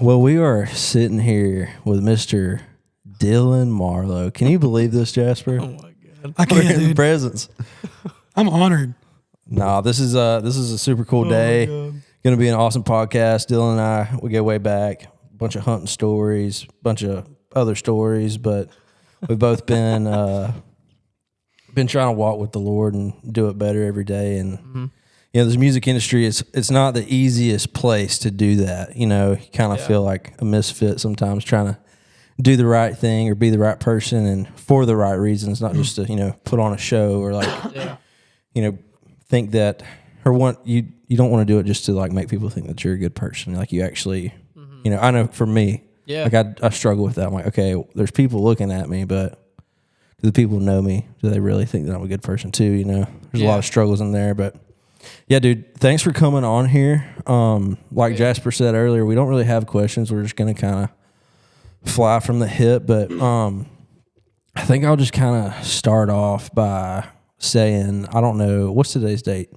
Well, we are sitting here with Mr. Dylan Marlowe. Can you believe this, Jasper? Oh my God. I can't, in dude. presence. I'm honored. Nah, this is a super cool day. Going to be an awesome podcast. Dylan and I, we go way back. A bunch of hunting stories, bunch of other stories, but we've both been trying to walk with the Lord and do it better every day. And you know, this music industry it's not the easiest place to do that. You know, you kind of feel like a misfit sometimes trying to do the right thing or be the right person and for the right reasons, not just to, you know, put on a show or like, you know, think that or want you don't want to do it just to like make people think that you're a good person. Like you actually, you know, I know for me, like I struggle with that. I'm like, okay, there's people looking at me, but do the people know me? Do they really think that I'm a good person too? You know, there's a lot of struggles in there, but yeah, dude, thanks for coming on here. Like Jasper said earlier, we don't really have questions. We're just going to kind of fly from the hip, but I think I'll just kind of start off by saying, I don't know, what's today's date?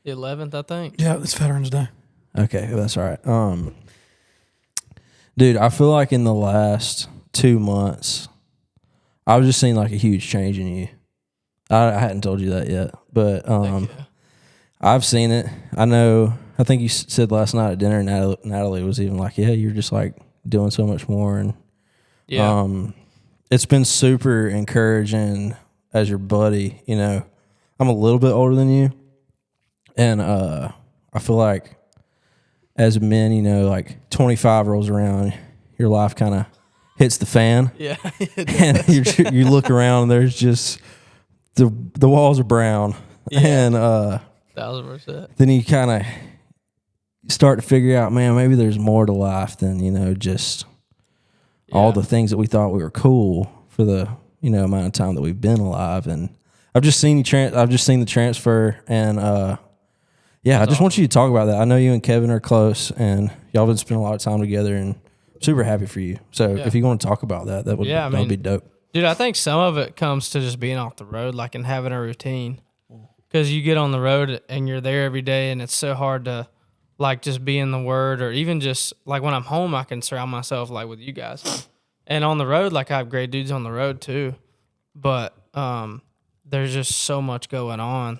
The 11th, I think. Yeah, it's Veterans Day. Okay, that's all right. Dude, I feel like in the last 2 months, I've just seen like a huge change in you. I hadn't told you that yet, but I've seen it. I know. I think you said last night at dinner, Natalie was even like, "Yeah, you're just like doing so much more." And it's been super encouraging as your buddy. You know, I'm a little bit older than you, and I feel like as men, you know, like 25 rolls around, your life kind of hits the fan. Yeah, and you look around, and there's just the walls are brown, and 1,000%. then you kind of start to figure out, man, maybe there's more to life than, you know, just all the things that we thought we were cool for the, you know, amount of time that we've been alive. And I've just seen I've just seen the transfer, and I just want you to talk about that. I know you and Kevin are close, and y'all been spending a lot of time together, and I'm super happy for you. So if you want to talk about that, that would be dope. Dude, I think some of it comes to just being off the road, like, and having a routine. Because you get on the road and you're there every day, and it's so hard to, like, just be in the Word, or even just, like, when I'm home, I can surround myself, like, with you guys. And on the road, like, I have great dudes on the road, too. But there's just so much going on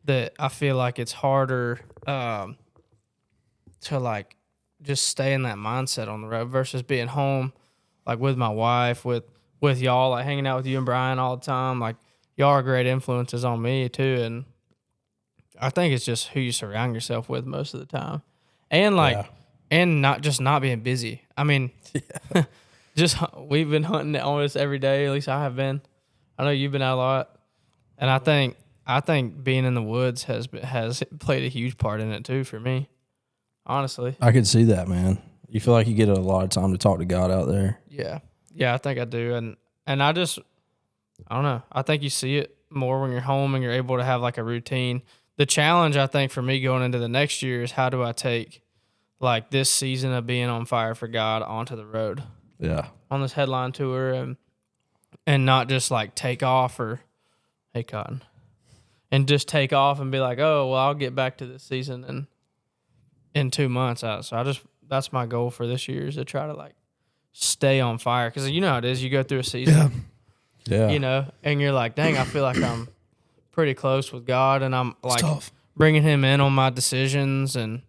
that I feel like it's harder to, like, just stay in that mindset on the road versus being home, like, with my wife, with y'all, like, hanging out with you and Brian all the time, like, y'all are great influences on me too, and I think it's just who you surround yourself with most of the time, and like, and not being busy. I mean, just we've been hunting almost every day. At least I have been. I know you've been out a lot, and I think being in the woods has played a huge part in it too for me. Honestly, I could see that, man. You feel like you get a lot of time to talk to God out there. Yeah, I think I do, and I don't know. I think you see it more when you're home and you're able to have like a routine. The challenge, I think, for me going into the next year is how do I take like this season of being on fire for God onto the road? Yeah. On this headline tour and not just like take off or, hey, Cotton, and just take off and be like, oh, well, I'll get back to this season in 2 months. So that's my goal for this year is to try to like stay on fire. Because you know how it is. You go through a season. Yeah. You know, and you're like, dang, I feel like I'm pretty close with God, and I'm like bringing Him in on my decisions and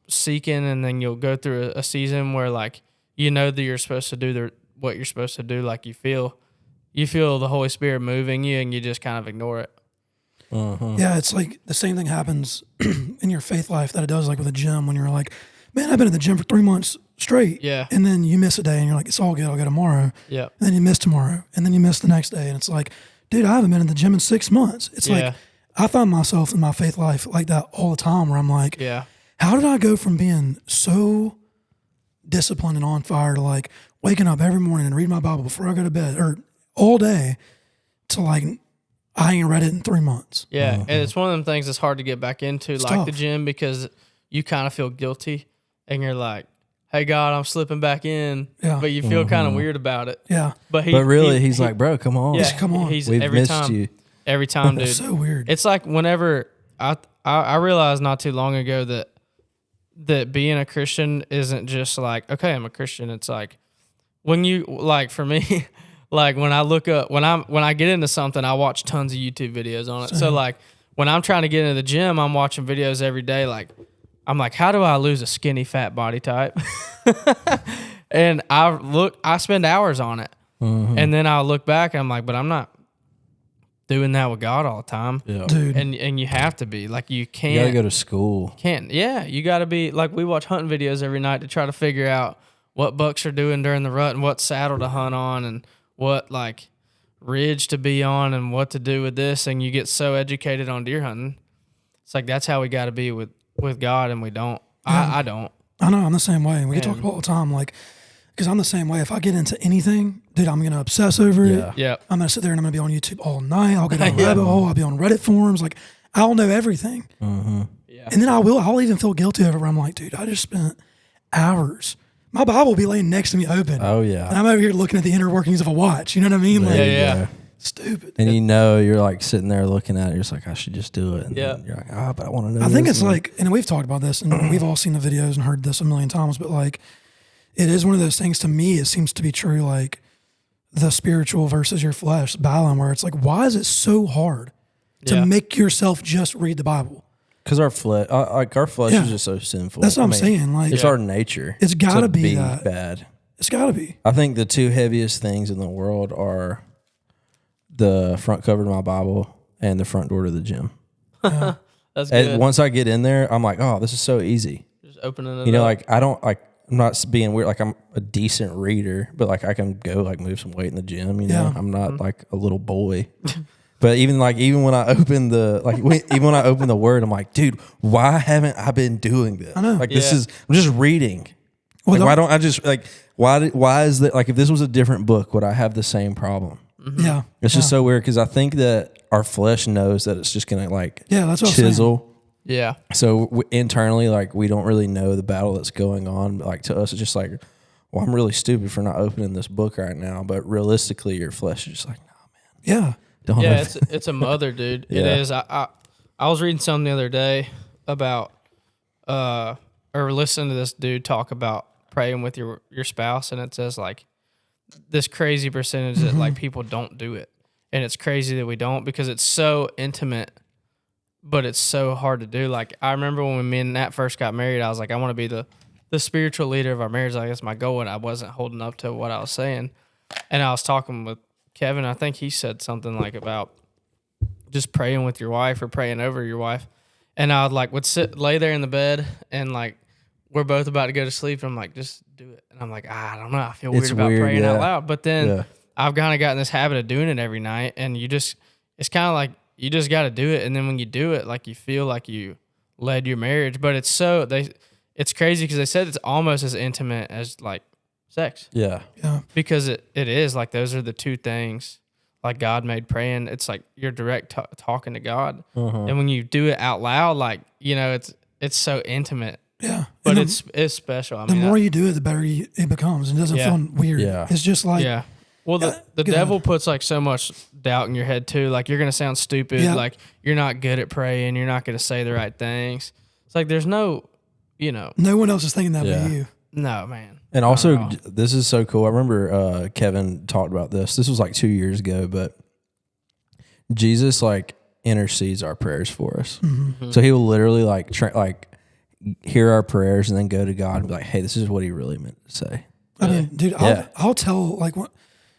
seeking, and then you'll go through a season where like you know that you're supposed to do what you're supposed to do, like you feel the Holy Spirit moving you, and you just kind of ignore it. Yeah, it's like the same thing happens in your faith life that it does like with a gym when you're like, man, I've been at the gym for 3 months straight. Yeah. And then you miss a day and you're like, it's all good, I'll go tomorrow. Yeah. And then you miss tomorrow. And then you miss the next day. And it's like, dude, I haven't been in the gym in 6 months. It's like, I find myself in my faith life like that all the time where I'm like, how did I go from being so disciplined and on fire to like waking up every morning and reading my Bible before I go to bed or all day to like, I ain't read it in 3 months. Yeah. And it's one of them things that's hard to get back into, it's like tough. The gym, because you kind of feel guilty and you're like, hey, God, I'm slipping back in, but you feel kind of weird about it. Yeah. But he's like, bro, come on. Yeah, come on. He's We've every time, you. Every time, dude. It's so weird. It's like whenever I realized not too long ago that that being a Christian isn't just like, okay, I'm a Christian. It's like when you, like for me, like when I look up, when I get into something, I watch tons of YouTube videos on it. So like when I'm trying to get into the gym, I'm watching videos every day. Like I'm like, how do I lose a skinny fat body type? And I spend hours on it. Mm-hmm. And then I'll look back and I'm like, but I'm not doing that with God all the time. Yeah. Dude. And you have to be. Like you can't. You gotta go to school. You gotta be, like we watch hunting videos every night to try to figure out what bucks are doing during the rut and what saddle to hunt on and what like ridge to be on and what to do with this. And you get so educated on deer hunting. It's like that's how we gotta be with God, and we don't. I don't. I know, I'm the same way. We talk about all the time, like, because I'm the same way. If I get into anything, dude, I'm going to obsess over it. Yeah. I'm going to sit there and I'm going to be on YouTube all night. I'll get on a rabbit hole. I'll be on Reddit forums. Like, I'll know everything. Mm-hmm. Yeah. And then I'll even feel guilty over it where I'm like, dude, I just spent hours. My Bible will be laying next to me open. Oh, yeah. And I'm over here looking at the inner workings of a watch. You know what I mean? Like, yeah. Stupid. And you're like sitting there looking at it. You're just like, I should just do it. And you're like, but I want to know. I think it's like, and we've talked about this and we've all seen the videos and heard this a million times, but like, it is one of those things to me, it seems to be true, like the spiritual versus your flesh battling, where it's like, why is it so hard to make yourself just read the Bible? Because our flesh is just so sinful. That's what I'm saying. Like, it's our nature. It's got to be that. Bad. It's got to be. I think the two heaviest things in the world are the front cover of my Bible and the front door to the gym. That's good. And once I get in there, I'm like, oh, this is so easy. Just opening it up. Like I'm not being weird. Like I'm a decent reader, but like I can go like move some weight in the gym. I'm not like a little boy. But even when I open the word, I'm like, dude, why haven't I been doing this? I know. Like I'm just reading. Well, like, why don't I just like why is that? Like if this was a different book, would I have the same problem? Mm-hmm. Yeah, it's just so weird because I think that our flesh knows that it's just gonna like that's what chisel. Yeah. So internally, like we don't really know the battle that's going on. But, like to us, it's just like, well, I'm really stupid for not opening this book right now. But realistically, your flesh is just like, no, man. Yeah. It's a mother, dude. It is. I was reading something the other day about or listening to this dude talk about praying with your spouse, and it says like this crazy percentage that like people don't do it, and it's crazy that we don't because it's so intimate. But it's so hard to do. Like, I remember when me and Nat first got married, I was like, I want to be the spiritual leader of our marriage. Like, that's my goal, and I wasn't holding up to what I was saying. And I was talking with Kevin. I think he said something like about just praying with your wife or praying over your wife. And I would lay there in the bed, and, like, we're both about to go to sleep. And I'm like, just do it. And I'm like, I don't know. I feel weird about praying out loud. But then I've kind of gotten this habit of doing it every night, and it's kind of like, you just got to do it, and then when you do it, like you feel like you led your marriage. But it's crazy because they said it's almost as intimate as like sex. Yeah. Because it is like those are the two things. Like God made praying. It's like you're direct talking to God, and when you do it out loud, like it's so intimate. Yeah, but it's special. I mean, the more you do it, the better it becomes, and it doesn't feel weird. Yeah, it's just like Well, the devil puts like so much doubt in your head too. Like you're gonna sound stupid. Yeah. Like you're not good at praying. You're not gonna say the right things. It's like there's no No, man. And also, this is so cool. I remember Kevin talked about this. This was like 2 years ago, but Jesus like intercedes our prayers for us. Mm-hmm. So he will literally like hear our prayers and then go to God and be like, "Hey, this is what he really meant to say." I mean, dude, I'll tell like what.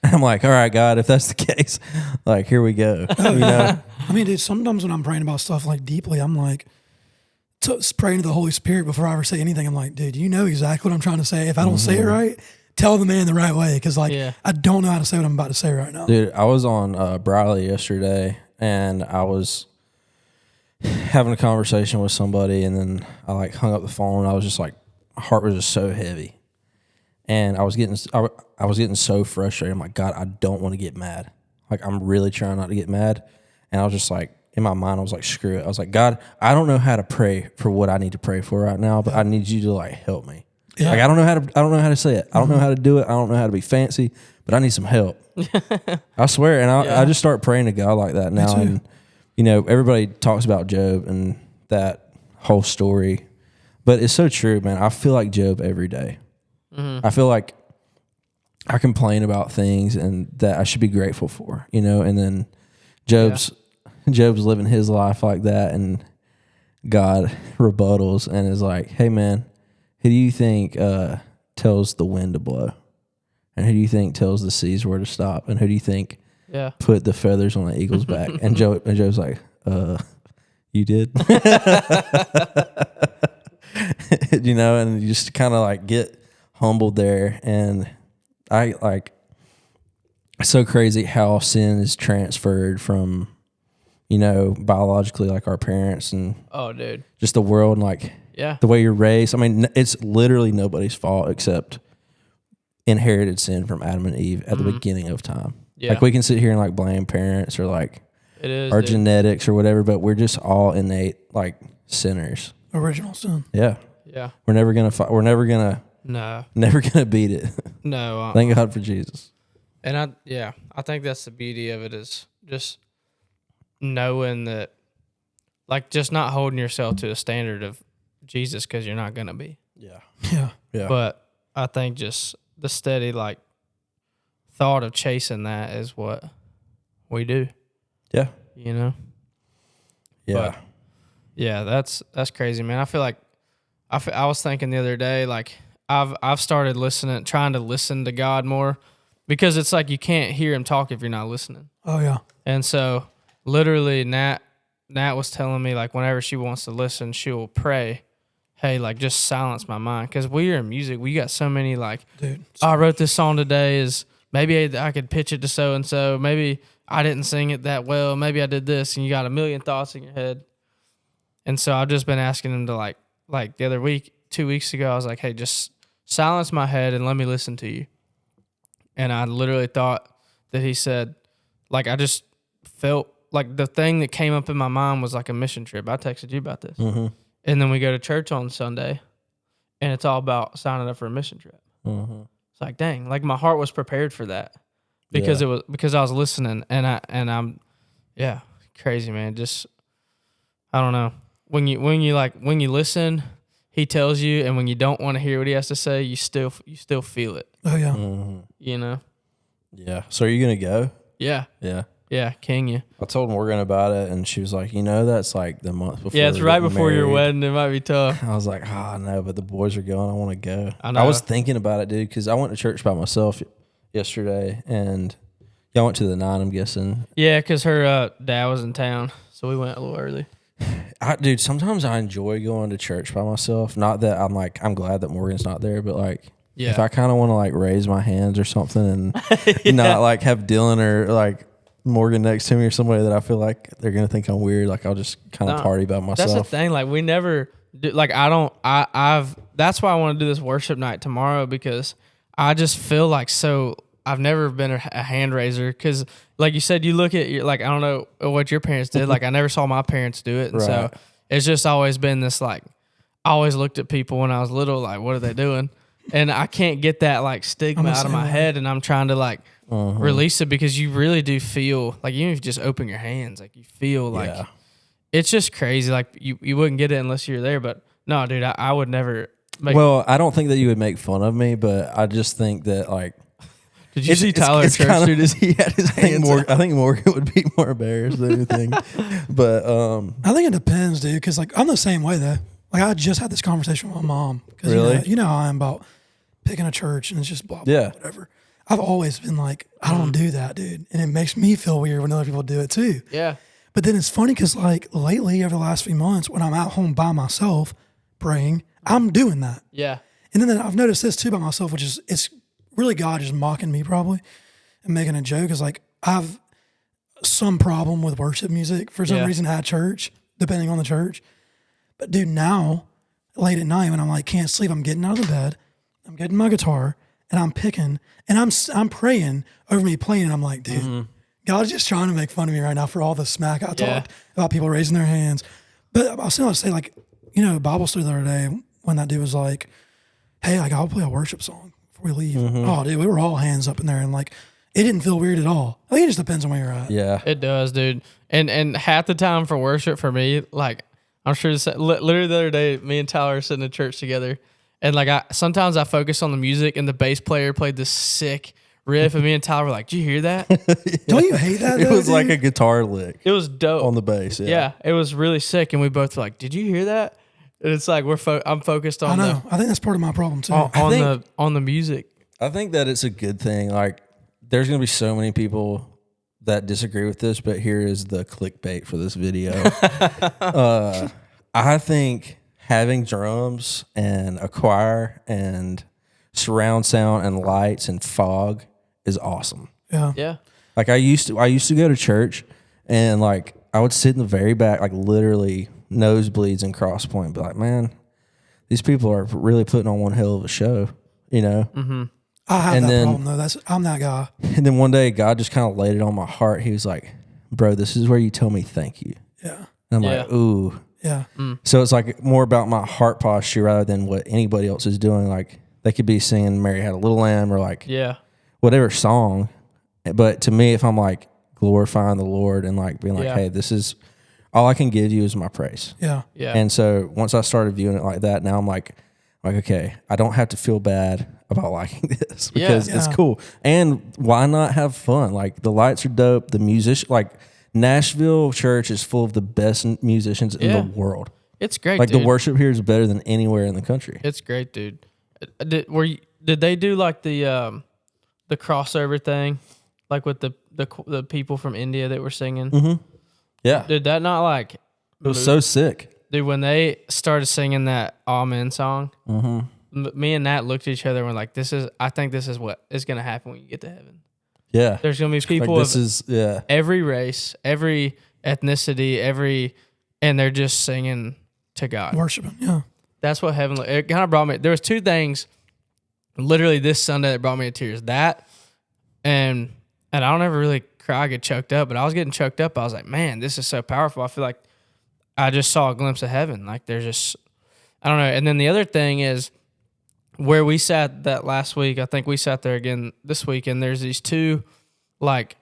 I'm like, all right, God, if that's the case, like, here we go. I mean, dude, sometimes when I'm praying about stuff like deeply, I'm like, praying to the Holy Spirit before I ever say anything. I'm like, dude, you know exactly what I'm trying to say. If I don't say it right, tell the man the right way. Because I don't know how to say what I'm about to say right now. Dude, I was on Briley yesterday, and I was having a conversation with somebody, and then I like hung up the phone, and I was just like, my heart was just so heavy. And I was getting so frustrated. I'm like, God, I don't want to get mad. Like, I'm really trying not to get mad. And I was just like, in my mind, I was like, screw it. I was like, God, I don't know how to pray for what I need to pray for right now, but I need you to like help me. Yeah. Like, I don't know how to say it. I don't know how to do it. I don't know how to be fancy, but I need some help. I swear. And I just start praying to God like that now. And everybody talks about Job and that whole story. But it's so true, man. I feel like Job every day. I feel like I complain about things and that I should be grateful for, you know, and then Job's living his life like that, and God rebuttals and is like, hey, man, who do you think tells the wind to blow? And who do you think tells the seas where to stop? And who do you think put the feathers on the eagle's back? And Job's like, you did? You know, and you just kind of like get humbled there. And I like, it's so crazy how sin is transferred from, you know, biologically, like our parents and just the world and like the way you're raised. I mean, it's literally nobody's fault except inherited sin from Adam and Eve at the beginning of time. Like we can sit here and like blame parents or like our genetics or whatever, but we're just all innate like sinners. Original sin. Yeah. Yeah. We're never gonna fight. We're never gonna beat it. No. Thank God for Jesus. And I think that's the beauty of it, is just knowing that, like, just not holding yourself to a standard of Jesus, because you're not gonna be. Yeah. But I think just the steady like thought of chasing that is what we do. Yeah. You know. Yeah. But, yeah, that's crazy, man. I feel like I was thinking the other day, like I've started trying to listen to God more, because it's like you can't hear him talk if you're not listening. Oh yeah. And so literally Nat was telling me, like, whenever she wants to listen, she'll pray, hey, like, just silence my mind. Because we are in music, we got so many, like, dude, I wrote this song today, is maybe I could pitch it to so and so, maybe I didn't sing it that well, maybe I did this, and you got a million thoughts in your head. And so I've just been asking him to like the other week, 2 weeks ago, I was like, hey, just silence my head and let me listen to you. And I literally thought that he said, like, I just felt like the thing that came up in my mind was like a mission trip. I texted you about this. Mm-hmm. And then we go to church on Sunday, and it's all about signing up for a mission trip. Mm-hmm. It's like, dang, like my heart was prepared for that because because I was listening, and I'm crazy, man. Just, I don't know. When you listen, he tells you, and when you don't want to hear what he has to say, you still feel it. Oh yeah. Mm-hmm. You know? Yeah. So are you gonna go? Yeah. Yeah. Yeah, king you. I told Morgan about it, and she was like, you know, that's like the month before. Yeah, it's right before your wedding. It might be tough. I was like, I know, but the boys are going. I want to go. I know. I was thinking about it, dude, because I went to church by myself yesterday, and y'all went to the 9, I'm guessing. Yeah, because her dad was in town, so we went a little early. Dude, sometimes I enjoy going to church by myself. Not that I'm glad that Morgan's not there, but like, if I kind of want to like raise my hands or something and not like have Dylan or like Morgan next to me or somebody that I feel like they're gonna think I'm weird, like I'll just kind of party by myself. That's the thing. Like we never do. Like that's why I want to do this worship night tomorrow, because I just feel like I've never been a hand raiser, because like you said, you look at like, I don't know what your parents did. Like I never saw my parents do it, and so it's just always been this, like, I always looked at people when I was little like, what are they doing? And I can't get that like stigma out of my head, and I'm trying to like release it, because you really do feel like, even if you just open your hands, like you feel like it's just crazy. Like you wouldn't get it unless you're there. But no, dude, I would never. I don't think that you would make fun of me, but I just think that like. Did you see Tyler at church, dude? He had his hands up. I think Morgan would be more embarrassed than anything. But I think it depends, dude, because like I'm the same way though. Like I just had this conversation with my mom. Really? You know how I am about picking a church and it's just blah, blah, whatever. I've always been like, I don't do that, dude. And it makes me feel weird when other people do it too. Yeah. But then it's funny because like lately, over the last few months, when I'm at home by myself praying, I'm doing that. Yeah. And then I've noticed this too by myself, which is, it's really God just mocking me probably and making a joke. Is like, I've some problem with worship music for some reason at church, depending on the church. But dude, now late at night when I'm like, can't sleep, I'm getting out of the bed, I'm getting my guitar and I'm picking and I'm praying over me playing. And I'm like, dude, God's just trying to make fun of me right now for all the smack I talked about people raising their hands. But I was going to say, like, you know, Bible study the other day when that dude was like, hey, like, I'll play a worship song before we leave. Oh, dude, we were all hands up in there, and like, it didn't feel weird at all. I think it just depends on where you're at. Yeah, it does, dude. And half the time for worship for me, like, I'm sure literally the other day, me and Tyler were sitting in church together, and like sometimes I focus on the music, and the bass player played this sick riff, and me and Tyler were like, "Did you hear that?" Don't you hate that? It was like a guitar lick. It was dope on the bass. Yeah, it was really sick, and we both were like, "Did you hear that?" And it's like I'm focused on. I know. I think that's part of my problem too. On the music. I think that it's a good thing. Like, there's gonna be so many people that disagree with this, but here is the clickbait for this video. I think having drums and a choir and surround sound and lights and fog is awesome. Yeah. Like I used to go to church, and like I would sit in the very back, like literally nosebleeds and cross point, but like, man, these people are really putting on one hell of a show, you know? Mm-hmm. I have that problem though. I'm that guy. And then one day God just kind of laid it on my heart. He was like, bro, this is where you tell me thank you. Yeah. And I'm like, ooh. Yeah. So it's like more about my heart posture rather than what anybody else is doing. Like they could be singing Mary Had a Little Lamb or like whatever song. But to me, if I'm like glorifying the Lord and like being like, hey, this is all I can give you is my praise. Yeah. Yeah. And so once I started viewing it like that, now I'm like, okay, I don't have to feel bad about liking this because it's cool. And why not have fun? Like the lights are dope. The musician, like Nashville church is full of the best musicians in the world. It's great. Like dude. the worship here is better than anywhere in the country. It's great, dude. Did they do like the crossover thing, like with the people from India that were singing? Mm-hmm. Yeah. Did that not like? It was so sick. Dude, when they started singing that Amen song, me and Nat looked at each other and were like, I think this is what is going to happen when you get to heaven. Yeah. There's going to be people of every race, every ethnicity, and they're just singing to God. Worshiping, yeah. That's what heaven, it kind of brought me, there was two things literally this Sunday that brought me to tears. That, and I don't ever really cry, I get choked up, but I was getting choked up. I was like, man, this is so powerful. I feel like I just saw a glimpse of heaven. Like there's just, I don't know. And then the other thing is where we sat that last week, I think we sat there again this week, and there's these two, like,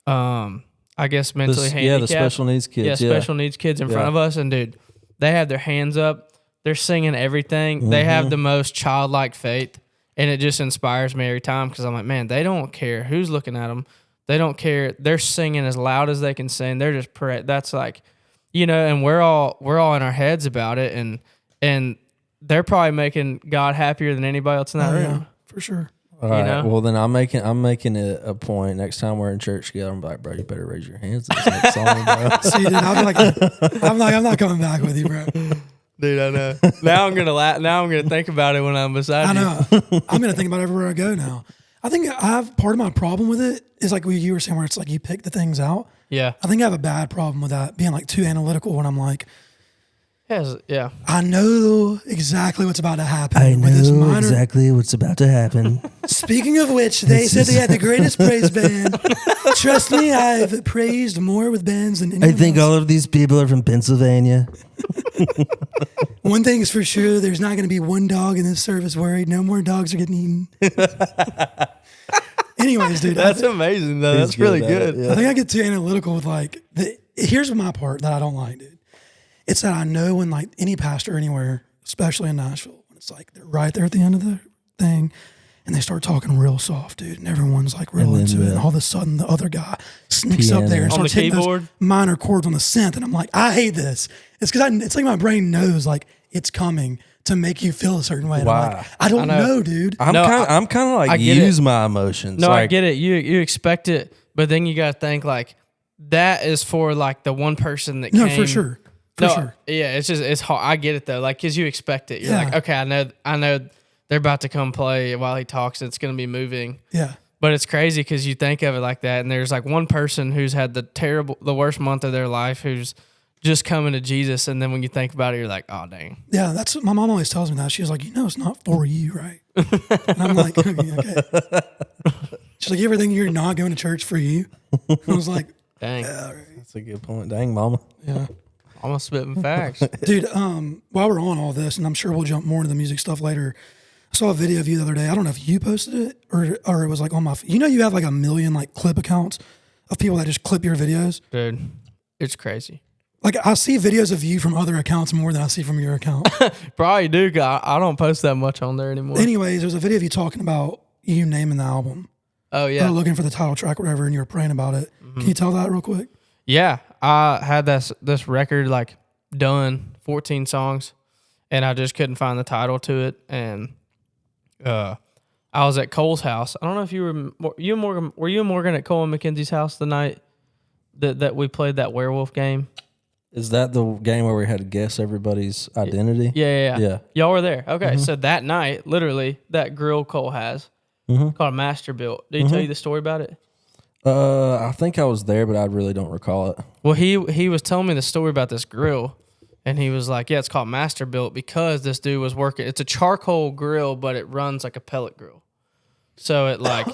I guess mentally handicapped. Yeah, the special needs kids. Yeah, special needs kids in front of us. And dude, they have their hands up. They're singing everything. Mm-hmm. They have the most childlike faith. And it just inspires me every time because I'm like, man, they don't care who's looking at them. They don't care. They're singing as loud as they can sing. They're just that's like, you know, and we're all in our heads about it, and they're probably making God happier than anybody else in that room. Yeah, for sure. All right. Know? Well, then I'm making it a point next time we're in church together. I'm like, bro, you better raise your hands to this next song, bro. See, dude, I'm not coming back with you, bro. Dude, I know. Now I'm gonna laugh. Now I'm gonna think about it when I'm beside you. I know. I'm gonna think about it everywhere I go now. I think I have part of my problem with it is like what you were saying, where it's like you pick the things out. Yeah. I think I have a bad problem with that, being like too analytical when I'm like, yeah. I know exactly what's about to happen. I know exactly what's about to happen. Speaking of which, they said they had the greatest praise band. Trust me, I've praised more with bands than anyone I think else. all of these people are from Pennsylvania. One thing is for sure, there's not going to be one dog in this service worried. No more dogs are getting eaten. Anyways, dude. That's amazing, though. That's really good. Yeah. I think I get too analytical with like, here's my part that I don't like, dude. It's that I know when like any pastor anywhere, especially in Nashville, when it's like they're right there at the end of the thing and they start talking real soft, dude, and everyone's like real into it, and all of a sudden the other guy sneaks up there and starts hitting those minor chords on the synth, and I'm like, I hate this. It's because it's like my brain knows like it's coming to make you feel a certain way. And I'm like, I don't know, dude. I'm kind of like use my emotions. No, like, I get it. You expect it, but then you got to think like that is for like the one person that came. No, for sure. For sure. Yeah, it's hard. I get it though. Like, cause you expect it. You're like, okay, I know they're about to come play while he talks. It's going to be moving. Yeah. But it's crazy because you think of it like that, and there's like one person who's had the worst month of their life, who's just coming to Jesus, and then when you think about it, you're like, oh dang. Yeah, that's what my mom always tells me that. She's like, it's not for you, right? And I'm like, okay. She's like, you ever think you're not going to church for you? I was like, dang. Yeah, right. That's a good point. Dang, mama. Yeah. Almost spitting facts. Dude, while we're on all this, and I'm sure we'll jump more into the music stuff later, I saw a video of you the other day. I don't know if you posted it or it was like on my, you have like 1 million like clip accounts of people that just clip your videos. Dude, it's crazy. Like, I see videos of you from other accounts more than I see from your account. Probably do. 'Cause I don't post that much on there anymore. Anyways, there's a video of you talking about you naming the album. Oh, yeah. Or looking for the title track, whatever, and you were praying about it. Mm-hmm. Can you tell that real quick? Yeah. I had this record, like, done, 14 songs, and I just couldn't find the title to it. And I was at Cole's house. I don't know if were you and Morgan at Cole and McKenzie's house the night that we played that werewolf game? Is that the game where we had to guess everybody's identity? Yeah. Y'all were there. Okay, so that night, literally, that grill Cole has called a Masterbuilt. Did he tell you the story about it? I think I was there, but I really don't recall it. Well, he was telling me the story about this grill, and he was like, yeah, it's called Masterbuilt because this dude was working. It's a charcoal grill, but it runs like a pellet grill. So it like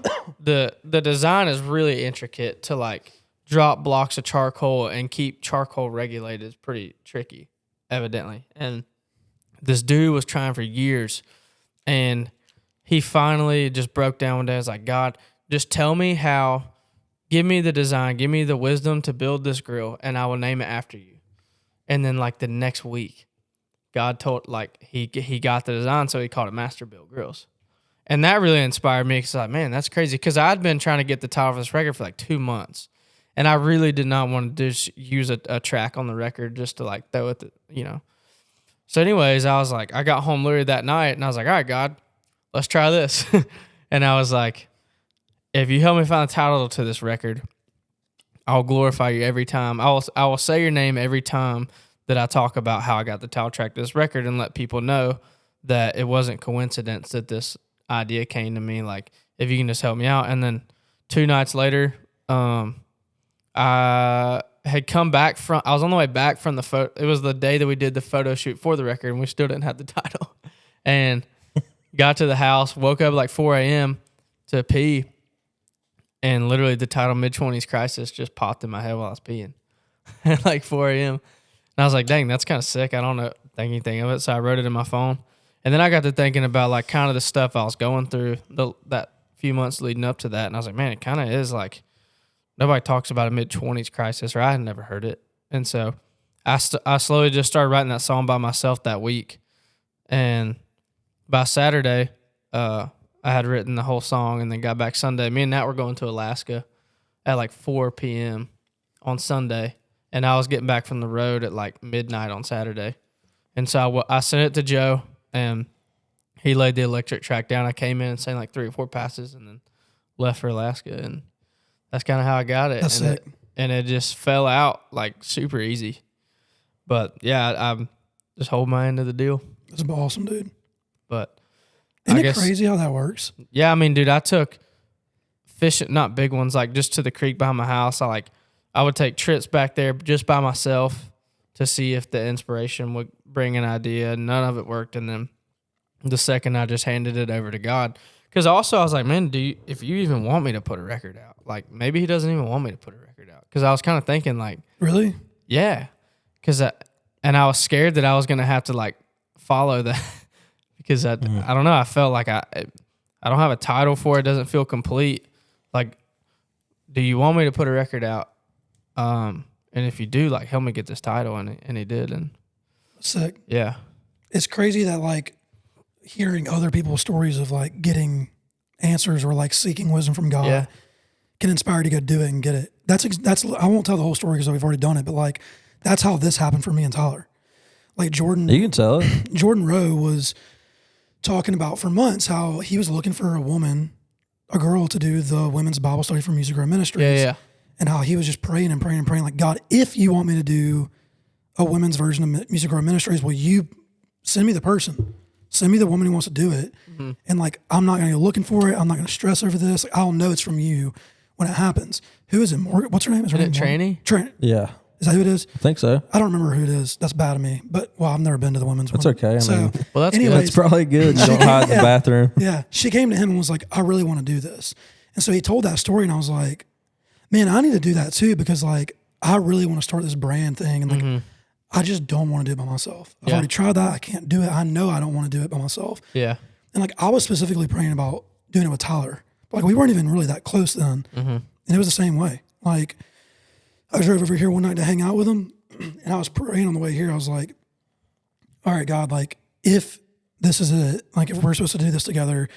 the design is really intricate to like drop blocks of charcoal and keep charcoal regulated. It's pretty tricky, evidently. And this dude was trying for years, and he finally just broke down one day. I was like, God, just tell me how, give me the design, give me the wisdom to build this grill, and I will name it after you. And then like the next week, God told, like he got the design, so he called it Masterbuilt Grills. And that really inspired me because like, man, that's crazy. Because I'd been trying to get the title of this record for like 2 months. And I really did not want to just use a track on the record just to like throw it, So anyways, I was like, I got home literally that night, and I was like, all right, God, let's try this. And I was like, if you help me find the title to this record, I'll glorify you every time. I will say your name every time that I talk about how I got the title track to this record, and let people know that it wasn't coincidence that this idea came to me. Like, if you can just help me out. And then 2 nights later, I had come back I was on the way back from the photo. It was the day that we did the photo shoot for the record, and we still didn't have the title. And got to the house, woke up at like 4 a.m. to pee, and literally the title Mid-Twenties Crisis just popped in my head while I was peeing at like 4 a.m. And I was like, dang, that's kind of sick. I don't think anything of it. So I wrote it in my phone. And then I got to thinking about like kind of the stuff I was going through that few months leading up to that. And I was like, man, it kind of is like, nobody talks about a mid-20s crisis, or I had never heard it. And so I slowly just started writing that song by myself that week. And by Saturday, I had written the whole song, and then got back Sunday. Me and Nat were going to Alaska at like 4 p.m. on Sunday. And I was getting back from the road at like midnight on Saturday. And so I sent it to Joe, and he laid the electric track down. I came in and sang like 3 or 4 passes, and then left for Alaska. And that's kind of how I got it. That's sick. And it just fell out like super easy. But yeah, I'm just holding my end of the deal. That's awesome, dude. But isn't it crazy how that works? Yeah, I mean, dude, I took fishing, not big ones, like just to the creek behind my house. I would take trips back there just by myself to see if the inspiration would bring an idea. None of it worked. And then the second I just handed it over to God. Because also I was like, man, if you even want me to put a record out, like maybe he doesn't even want me to put a record out. Because I was kind of thinking like, really? Yeah. And I was scared that I was going to have to like follow that because I don't know. I felt like I don't have a title for it. It doesn't feel complete. Like, do you want me to put a record out? And if you do, like, help me get this title. And he did. And sick. Yeah. It's crazy that like hearing other people's stories of like getting answers or like seeking wisdom from God can inspire you to go do it and get it. That's I won't tell the whole story because we've already done it, but like that's how this happened for me and Tyler. Like Jordan, you can tell it. Jordan Rowe was talking about for months how he was looking for a girl to do the women's Bible study for Music Grow Ministries. Yeah. And how he was just praying and praying and praying like, God, if you want me to do a women's version of Music Grow Ministries, will you send me the person? Send me the woman who wants to do it. Mm-hmm. And like, I'm not going to go looking for it. I'm not going to stress over this. Like, I'll know it's from you when it happens. Who is it? Morgan? What's her name? Is her name Tranny? Yeah. Is that who it is? I think so. I don't remember who it is. That's bad of me. But, well, I've never been to the women's one. That's okay. I mean, well, that's anyways, good. That's probably good. You don't hide in the bathroom. Yeah. She came to him and was like, I really want to do this. And so he told that story, and I was like, man, I need to do that too, because like, I really want to start this brand thing. And like, I just don't want to do it by myself. I've already tried that. I can't do it. I know I don't want to do it by myself. Yeah. And like, I was specifically praying about doing it with Tyler. But like, we weren't even really that close then. And it was the same way. Like, I drove over here one night to hang out with him. And I was praying on the way here. I was like, all right, God, like, if this is it, like, if we're supposed to do this together,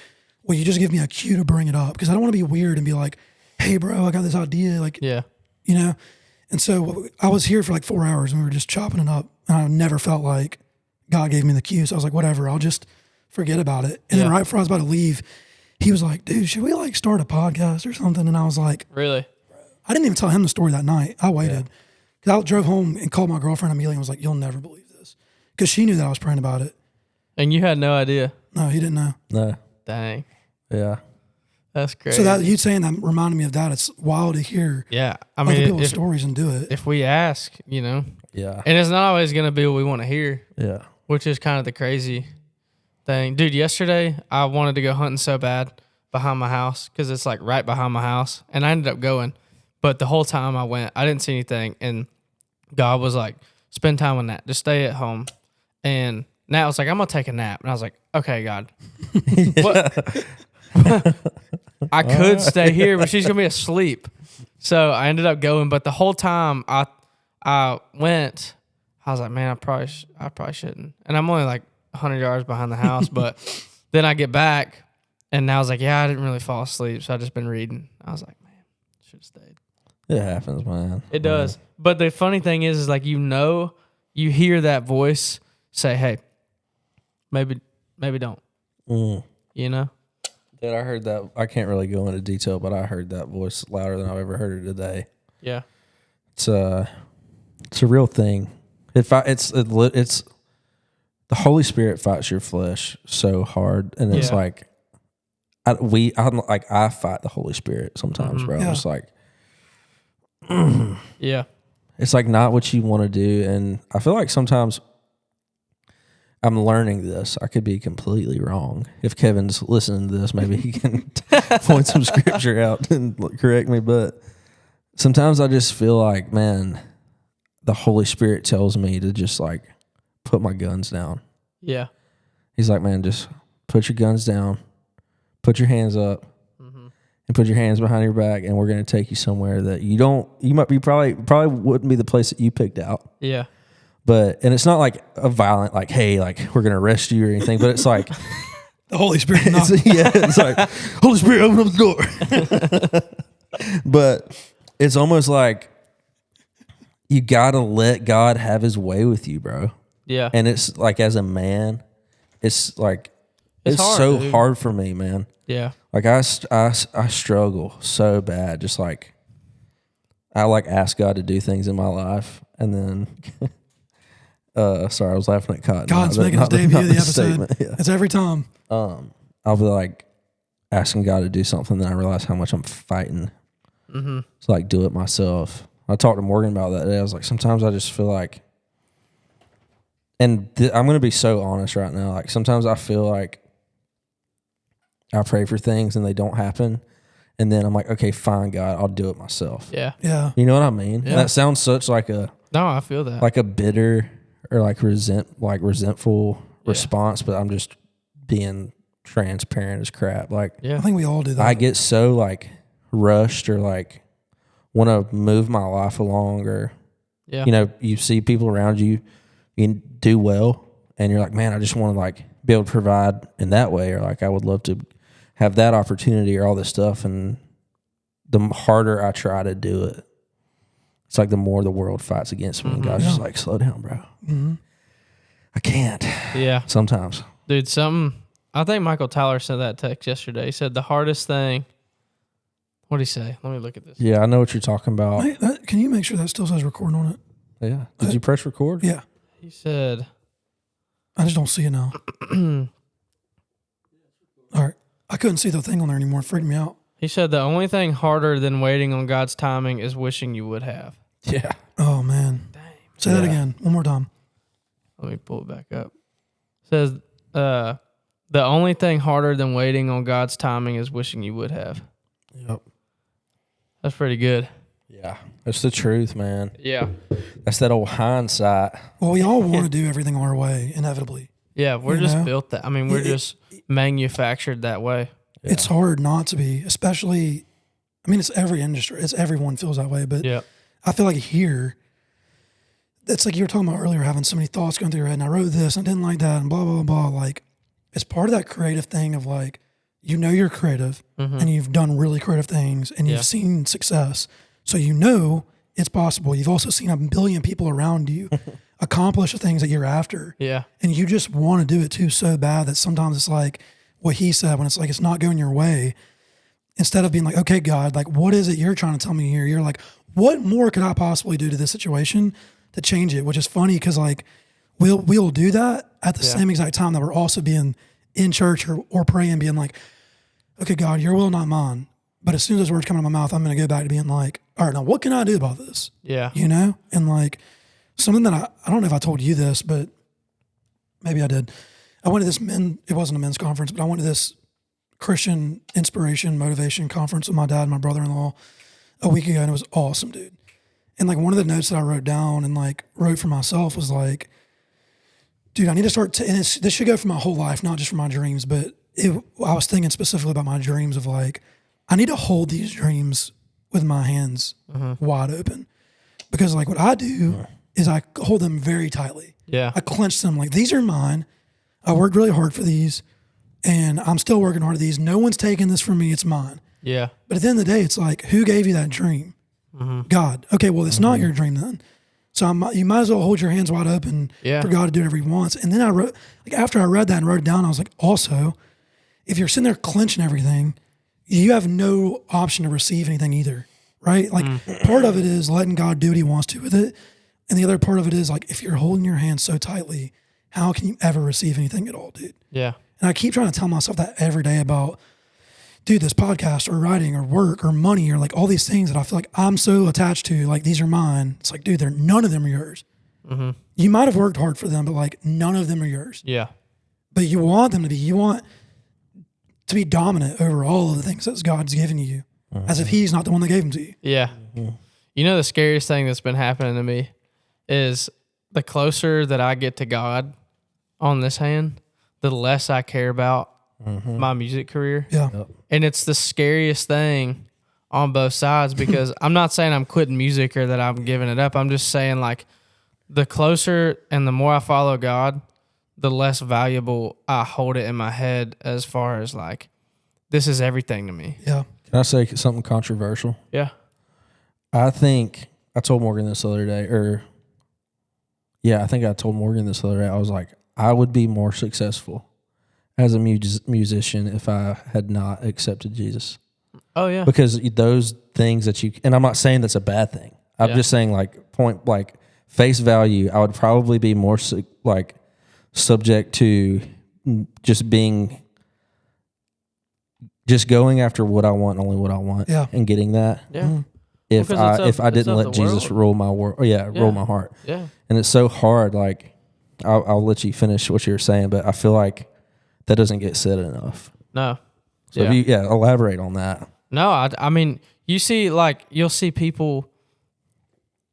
will you just give me a cue to bring it up? Because I don't want to be weird and be like, hey, bro, I got this idea. Like, yeah. You know? And so I was here for like 4 hours and we were just chopping it up. And I never felt like God gave me the cue. So I was like, whatever, I'll just forget about it. And then right before I was about to leave, he was like, dude, should we like start a podcast or something? And I was like, really? I didn't even tell him the story that night. I waited. Because I drove home and called my girlfriend immediately and was like, you'll never believe this. Because she knew that I was praying about it. And you had no idea? No, he didn't know. No. Dang. Yeah. That's crazy. So that you saying that reminded me of that. It's wild to hear. Yeah. I other mean, people's stories and do it. If we ask, you know. Yeah. And it's not always going to be what we want to hear. Yeah. Which is kind of the crazy thing. Dude, yesterday I wanted to go hunting so bad behind my house because it's like right behind my house. And I ended up going. But the whole time I went, I didn't see anything. And God was like, spend time with Nat. Just stay at home. And Nat was like, I'm going to take a nap. And I was like, okay, God. What? I could stay here, but she's going to be asleep. So I ended up going. But the whole time I went, I was like, man, I probably shouldn't. And I'm only like 100 yards behind the house. But then I get back, and now I was like, yeah, I didn't really fall asleep. So I just been reading. I was like, man, should have stayed. It happens, man. It does. But the funny thing is like, you hear that voice say, hey, maybe don't. You know? Dude, I heard that. I can't really go into detail, but I heard that voice louder than I've ever heard it today. Yeah. It's a real thing. It's the Holy Spirit fights your flesh so hard, and it's like I fight the Holy Spirit sometimes, bro. I'm just like, yeah. It's like not what you want to do, and I feel like sometimes I'm learning this. I could be completely wrong. If Kevin's listening to this, maybe he can point some scripture out and correct me. But sometimes I just feel like, man, the Holy Spirit tells me to just like put my guns down. Yeah. He's like, man, just put your guns down, put your hands up, and put your hands behind your back, and we're going to take you somewhere that you might be probably wouldn't be the place that you picked out. Yeah. And it's not like a violent, like, hey, like we're going to arrest you or anything, but it's like the Holy Spirit. It's like, Holy Spirit, open up the door. But it's almost like you got to let God have his way with you, bro. Yeah. And it's like, as a man, it's like, it's hard, so hard for me, man. Yeah. Like I struggle so bad. Just like, I like ask God to do things in my life, and then, sorry, I was laughing at Cotton. God's making his debut of the episode. Yeah. It's every time. I'll be like asking God to do something, then I realize how much I'm fighting. Mm-hmm. So like, do it myself. I talked to Morgan about that today. I was like, sometimes I just feel like, and I'm going to be so honest right now. Like sometimes I feel like I pray for things and they don't happen. And then I'm like, okay, fine, God, I'll do it myself. Yeah. Yeah. You know what I mean? Yeah. That sounds such like a, no, I feel that. Like a bitter or like resentful response, but I'm just being transparent as crap. Like, I think we all do that. I get so like rushed or like want to move my life along, or, you know, you see people around you, you do well, and you're like, man, I just want to like be able to provide in that way, or like I would love to have that opportunity or all this stuff. And the harder I try to do it, it's like the more the world fights against me. And God's just like, slow down, bro. Mm-hmm. I can't. Yeah. Sometimes. Dude, I think Michael Tyler sent that text yesterday. He said the hardest thing, what did he say? Let me look at this. Yeah, I know what you're talking about. Can you make sure that still says recording on it? Yeah. Did you press record? Yeah. He said, I just don't see it now. All right. I couldn't see the thing on there anymore. It freaked me out. He said the only thing harder than waiting on God's timing is wishing you would have. Yeah. Oh, man. Dang. Say that again. One more time. Let me pull it back up. It says the only thing harder than waiting on God's timing is wishing you would have. Yep. That's pretty good. Yeah. That's the truth, man. Yeah. That's that old hindsight. Well, we all want to do everything our way, inevitably. Yeah, we're just built that. I mean, we're just manufactured that way. Yeah. It's hard not to be, especially, I mean, it's every industry. It's everyone feels that way. But I feel like here, it's like you were talking about earlier, having so many thoughts going through your head, and I wrote this, and I didn't like that, and blah, blah, blah. Like, it's part of that creative thing of like, you know you're creative, and you've done really creative things, and you've seen success. So you know it's possible. You've also seen a billion people around you accomplish the things that you're after. Yeah. And you just want to do it too so bad that sometimes it's like what he said, when it's like it's not going your way. Instead of being like, okay, God, like, what is it you're trying to tell me here? You're like, what more could I possibly do to this situation to change it? Which is funny because like we'll do that at the same exact time that we're also being in church or praying, being like, okay, God, your will, not mine. But as soon as those words come out of my mouth, I'm going to go back to being like, all right, now what can I do about this? Yeah. You know? And like something that I don't know if I told you this, but maybe I did. I went to this it wasn't a men's conference, but I went to this Christian inspiration, motivation conference with my dad and my brother-in-law a week ago, and it was awesome, dude. And like one of the notes that I wrote down and like wrote for myself was like, dude, I need to start, and this should go for my whole life, not just for my dreams, but I was thinking specifically about my dreams of like, I need to hold these dreams with my hands wide open, because like what I do is I hold them very tightly. Yeah. I clench them like, these are mine. I worked really hard for these, and I'm still working hard at these. No one's taking this from me. It's mine. Yeah. But at the end of the day, it's like, who gave you that dream? God. Okay, well, it's not your dream then. So you might as well hold your hands wide open for God to do whatever he wants. And then I wrote, like after I read that and wrote it down, I was like, also, if you're sitting there clenching everything, you have no option to receive anything either, right? Like part of it is letting God do what he wants to with it. And the other part of it is like, if you're holding your hands so tightly, how can you ever receive anything at all, dude? Yeah. And I keep trying to tell myself that every day about, dude, this podcast or writing or work or money or like all these things that I feel like I'm so attached to, like these are mine. It's like, dude, none of them are yours. You might have worked hard for them, but like none of them are yours. Yeah. But you want them to be. You want to be dominant over all of the things that God's given you, as if he's not the one that gave them to you. Yeah. You know, the scariest thing that's been happening to me is the closer that I get to God on this hand, the less I care about my music career. Yeah. And it's the scariest thing on both sides, because I'm not saying I'm quitting music or that I'm giving it up. I'm just saying like the closer and the more I follow God, the less valuable I hold it in my head as far as like, this is everything to me. Yeah. Can I say something controversial? Yeah. I think I told Morgan this the other day, I think I told Morgan this the other day. I was like, I would be more successful as a musician if I had not accepted Jesus. Oh yeah. Because those things that and I'm not saying that's a bad thing. I'm just saying like face value, I would probably be more like subject to just going after what I want, only what I want, and getting that. Yeah. If I didn't let Jesus rule my world, rule my heart. Yeah. And it's so hard. Like I'll let you finish what you were saying, but I feel like that doesn't get said enough. No. So if you elaborate on that. No, I mean, you see, like, you'll see people,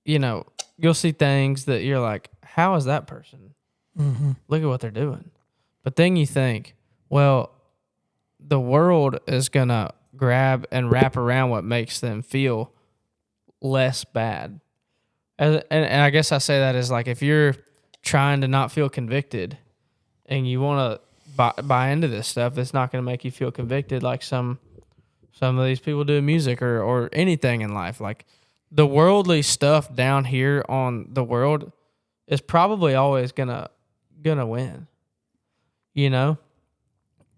you know, you'll see things that you're like, how is that person? Look at what they're doing. But then you think, well, the world is going to grab and wrap around what makes them feel less bad. And I guess I say that as like, if you're trying to not feel convicted and you want to buy into this stuff, it's not going to make you feel convicted like some of these people do in music or anything in life. Like the worldly stuff down here on the world is probably always gonna win, you know?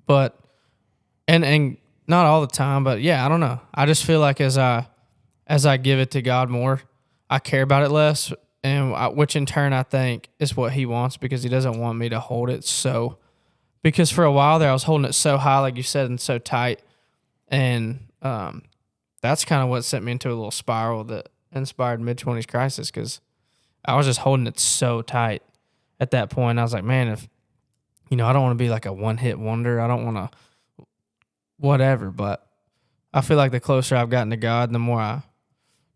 But and not all the time, but yeah, I don't know. I just feel like as I give it to God more, I care about it less, and which in turn I think is what he wants, because he doesn't want me to hold it so. Because for a while there, I was holding it so high, like you said, and so tight, and that's kind of what sent me into a little spiral that inspired Mid-Twenties Crisis, because I was just holding it so tight at that point. I was like, man, if I don't want to be like a one-hit wonder. I don't want to whatever, but I feel like the closer I've gotten to God, the more I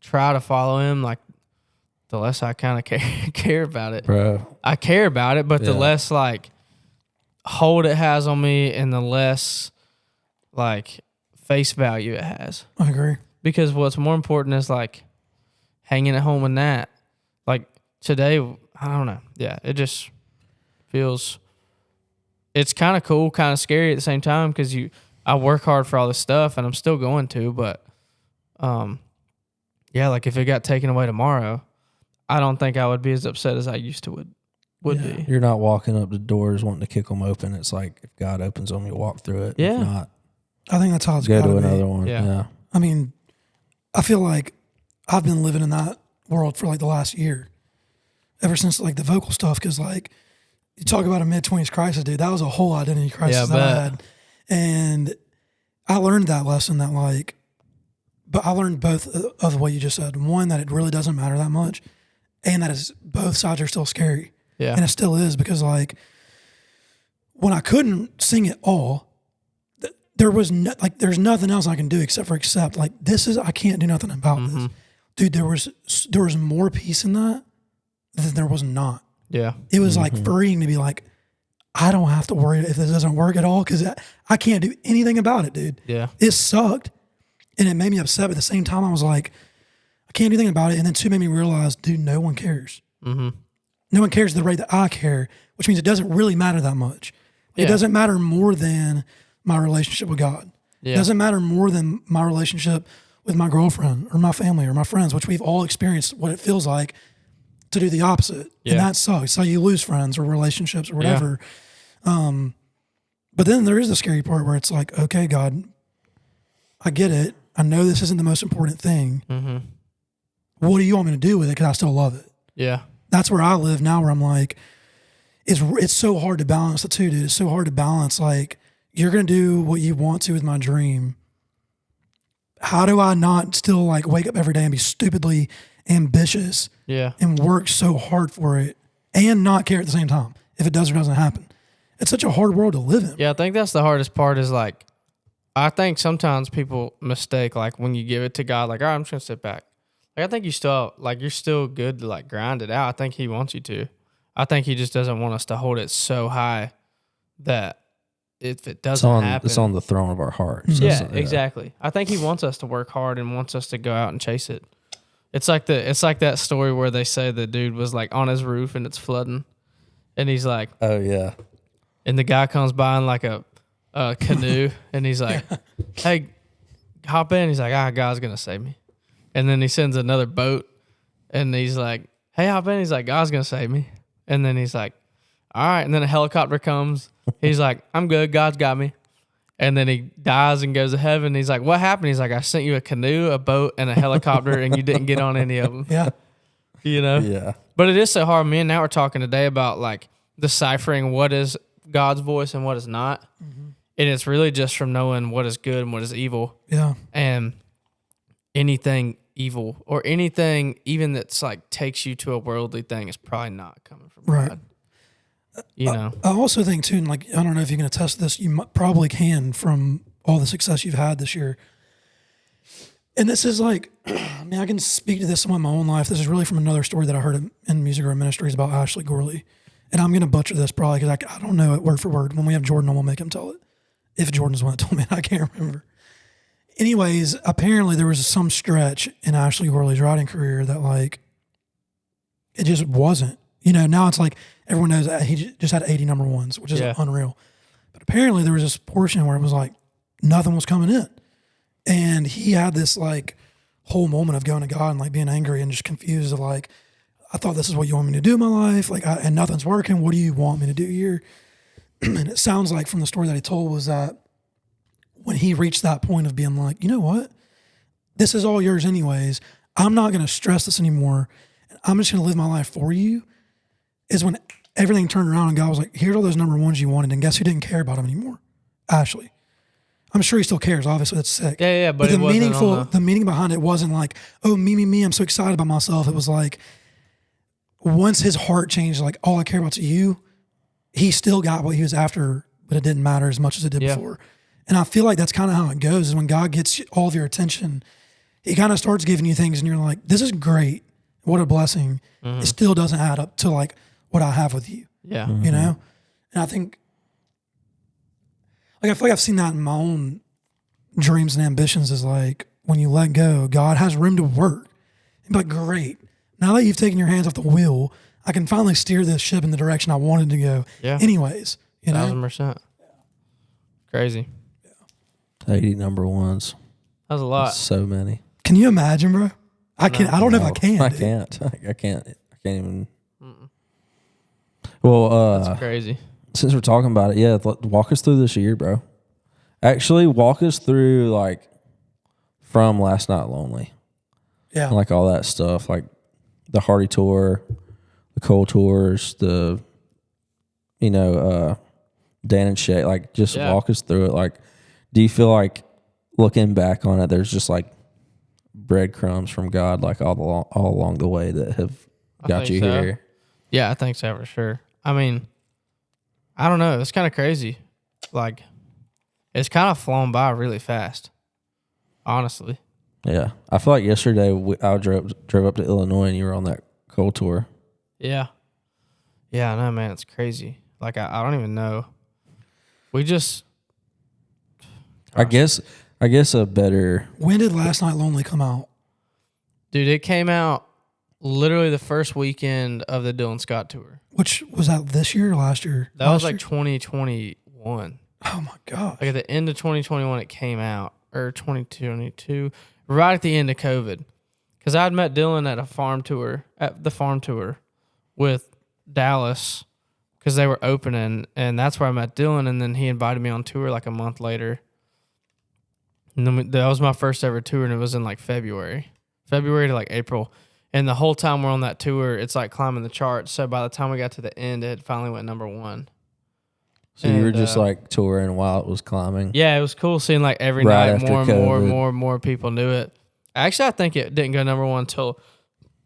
try to follow him, like the less I kind of care about it. Bro. I care about it, but the less like hold it has on me, and the less like face value it has. I agree. Because what's more important is like hanging at home in that. Like today, I don't know. Yeah, it just feels, it's kind of cool, kind of scary at the same time because I work hard for all this stuff and I'm still going to, but yeah, like if it got taken away tomorrow, I don't think I would be as upset as I used to would be. You're not walking up the doors wanting to kick them open. It's like if God opens them, you walk through it. Yeah. If not, I think that's how it's go got to to another be. one. Yeah. I mean, I feel like I've been living in that world for like the last year, ever since like the vocal stuff. Because like you talk about a mid-20s crisis, dude, that was a whole identity crisis that I had, and I learned that lesson that like, but I learned both of what you just said. One, that it really doesn't matter that much, and that is both sides are still scary. Yeah, and it still is, because like when I couldn't sing at all, there was there's nothing else I can do except for accept. Like I can't do nothing about this, dude. There was more peace in that than there was not. Yeah, it was like freeing to be like, I don't have to worry if this doesn't work at all because I can't do anything about it, dude. Yeah, it sucked, and it made me upset. But at the same time, I was like, I can't do anything about it. And then two, made me realize, dude, no one cares. Mm-hmm. No one cares the rate that I care, which means it doesn't really matter that much. It doesn't matter more than my relationship with God. Yeah. It doesn't matter more than my relationship with my girlfriend or my family or my friends, which we've all experienced what it feels like to do the opposite. Yeah. And that sucks. So you lose friends or relationships or whatever. Yeah. But then there is the scary part where it's like, okay, God, I get it. I know this isn't the most important thing. Mm-hmm. What do you want me to do with it? Because I still love it. Yeah. That's where I live now, where I'm like, it's so hard to balance the two, dude. It's so hard to balance. Like, you're going to do what you want to with my dream. How do I not still like wake up every day and be stupidly ambitious and work so hard for it and not care at the same time if it does or doesn't happen? It's such a hard world to live in. Yeah, I think that's the hardest part is like, I think sometimes people mistake like when you give it to God, like, all right, I'm just going to sit back. Like, I think you're still good to like grind it out. I think he wants you to. I think he just doesn't want us to hold it so high that if it doesn't happen. It's on the throne of our heart. So exactly. I think he wants us to work hard and wants us to go out and chase it. It's like that story where they say the dude was like on his roof and it's flooding. And he's like, oh yeah. And the guy comes by in like a canoe and he's like, hey, hop in. He's like, God's going to save me. And then he sends another boat and he's like, hey, hop in. He's like, God's going to save me. And then he's like, all right. And then a helicopter comes. He's like, I'm good. God's got me. And then he dies and goes to heaven. He's like, what happened? He's like, I sent you a canoe, a boat, and a helicopter, and you didn't get on any of them. Yeah. You know? Yeah. But it is so hard. Me and Nat were talking today about like deciphering what is God's voice and what is not. Mm-hmm. And it's really just from knowing what is good and what is evil. Yeah. And anything evil or anything even that's like takes you to a worldly thing is probably not coming from God. You know, I also think too, and like, I don't know if you can attest to this, you probably can from all the success you've had this year. And this is like, I mean, I can speak to this in my own life. This is really from another story that I heard in Music Room Ministries about Ashley Gorley. And I'm going to butcher this probably because I don't know it word for word. When we have Jordan, we'll make him tell it. If Jordan's the one that told me, I can't remember. Anyways, apparently there was some stretch in Ashley Gorley's writing career that like, it just wasn't. You know, now it's like everyone knows that he just had 80 number ones, which is unreal. But apparently there was this portion where it was like nothing was coming in. And he had this like whole moment of going to God and like being angry and just confused of like, I thought this is what you want me to do in my life. Like, and nothing's working. What do you want me to do here? And it sounds like from the story that he told was that when he reached that point of being like, you know what? This is all yours anyways. I'm not going to stress this anymore. I'm just going to live my life for you. Is when everything turned around and God was like, here's all those number ones you wanted. And guess who didn't care about him anymore? Ashley. I'm sure he still cares. Obviously, that's sick. Yeah. But the meaning behind it wasn't like, oh, me, I'm so excited about myself. It was like, once his heart changed, like, all I care about is you, he still got what he was after, but it didn't matter as much as it did before. And I feel like that's kind of how it goes, is when God gets all of your attention, he kind of starts giving you things and you're like, this is great. What a blessing. Mm-hmm. It still doesn't add up to like what I have with you. Yeah. Mm-hmm. You know? And I think, like, I feel like I've seen that in my own dreams and ambitions is like, when you let go, God has room to work. And be like, great. now that you've taken your hands off the wheel, I can finally steer this ship in the direction I wanted to go. Yeah. Anyways, 1,000%. Crazy. 80 number ones. That was a lot. That's so many. Can you imagine, bro? I can't. I don't know if I can. I can't. I can't even. Mm-mm. Well, that's crazy. Since we're talking about it, yeah, walk us through this year, bro. Actually, walk us through like from Last Night Lonely. Yeah. Like all that stuff, like the Hardy tour, the Cole tours, the, Dan and Shay. Like, just walk us through it. Like, do you feel like looking back on it, there's just like breadcrumbs from God, like all along the way that have got you here? Yeah, I think so for sure. I mean, I don't know. It's kind of crazy. Like, it's kind of flown by really fast, honestly. Yeah. I feel like yesterday I drove up to Illinois and you were on that Cole tour. Yeah. Yeah, I know, man. It's crazy. Like, I don't even know. We just... I guess a better... When did Last Night Lonely come out? Dude, it came out literally the first weekend of the Dylan Scott tour. Which was that this year or last year? That was like 2021. Oh my gosh. Like at the end of 2021 it came out, or 2022, right at the end of COVID. Because I'd met Dylan at the farm tour with Dallas, because they were opening, and that's where I met Dylan, and then he invited me on tour like a month later. And then that was my first ever tour, and it was in like February to like April. And the whole time we're on that tour, it's like climbing the charts. So by the time we got to the end, it finally went number one. So you were just like touring while it was climbing? Yeah, it was cool seeing like every night more and more people knew it. Actually, I think it didn't go number one until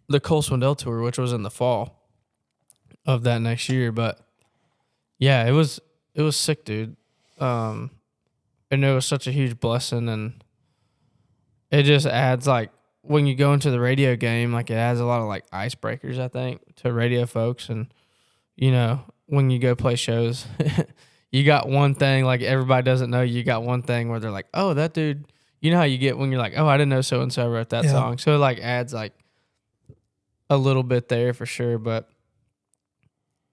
the Cole Swindell tour, which was in the fall of that next year. But yeah, it was sick, dude. And it was such a huge blessing, and it just adds like, when you go into the radio game, like it adds a lot of like icebreakers, I think, to radio folks. And, when you go play shows, you got one thing, like everybody doesn't know, you got one thing where they're like, oh, that dude, you know how you get when you're like, oh, I didn't know so-and-so wrote that song. So it like adds like a little bit there for sure, but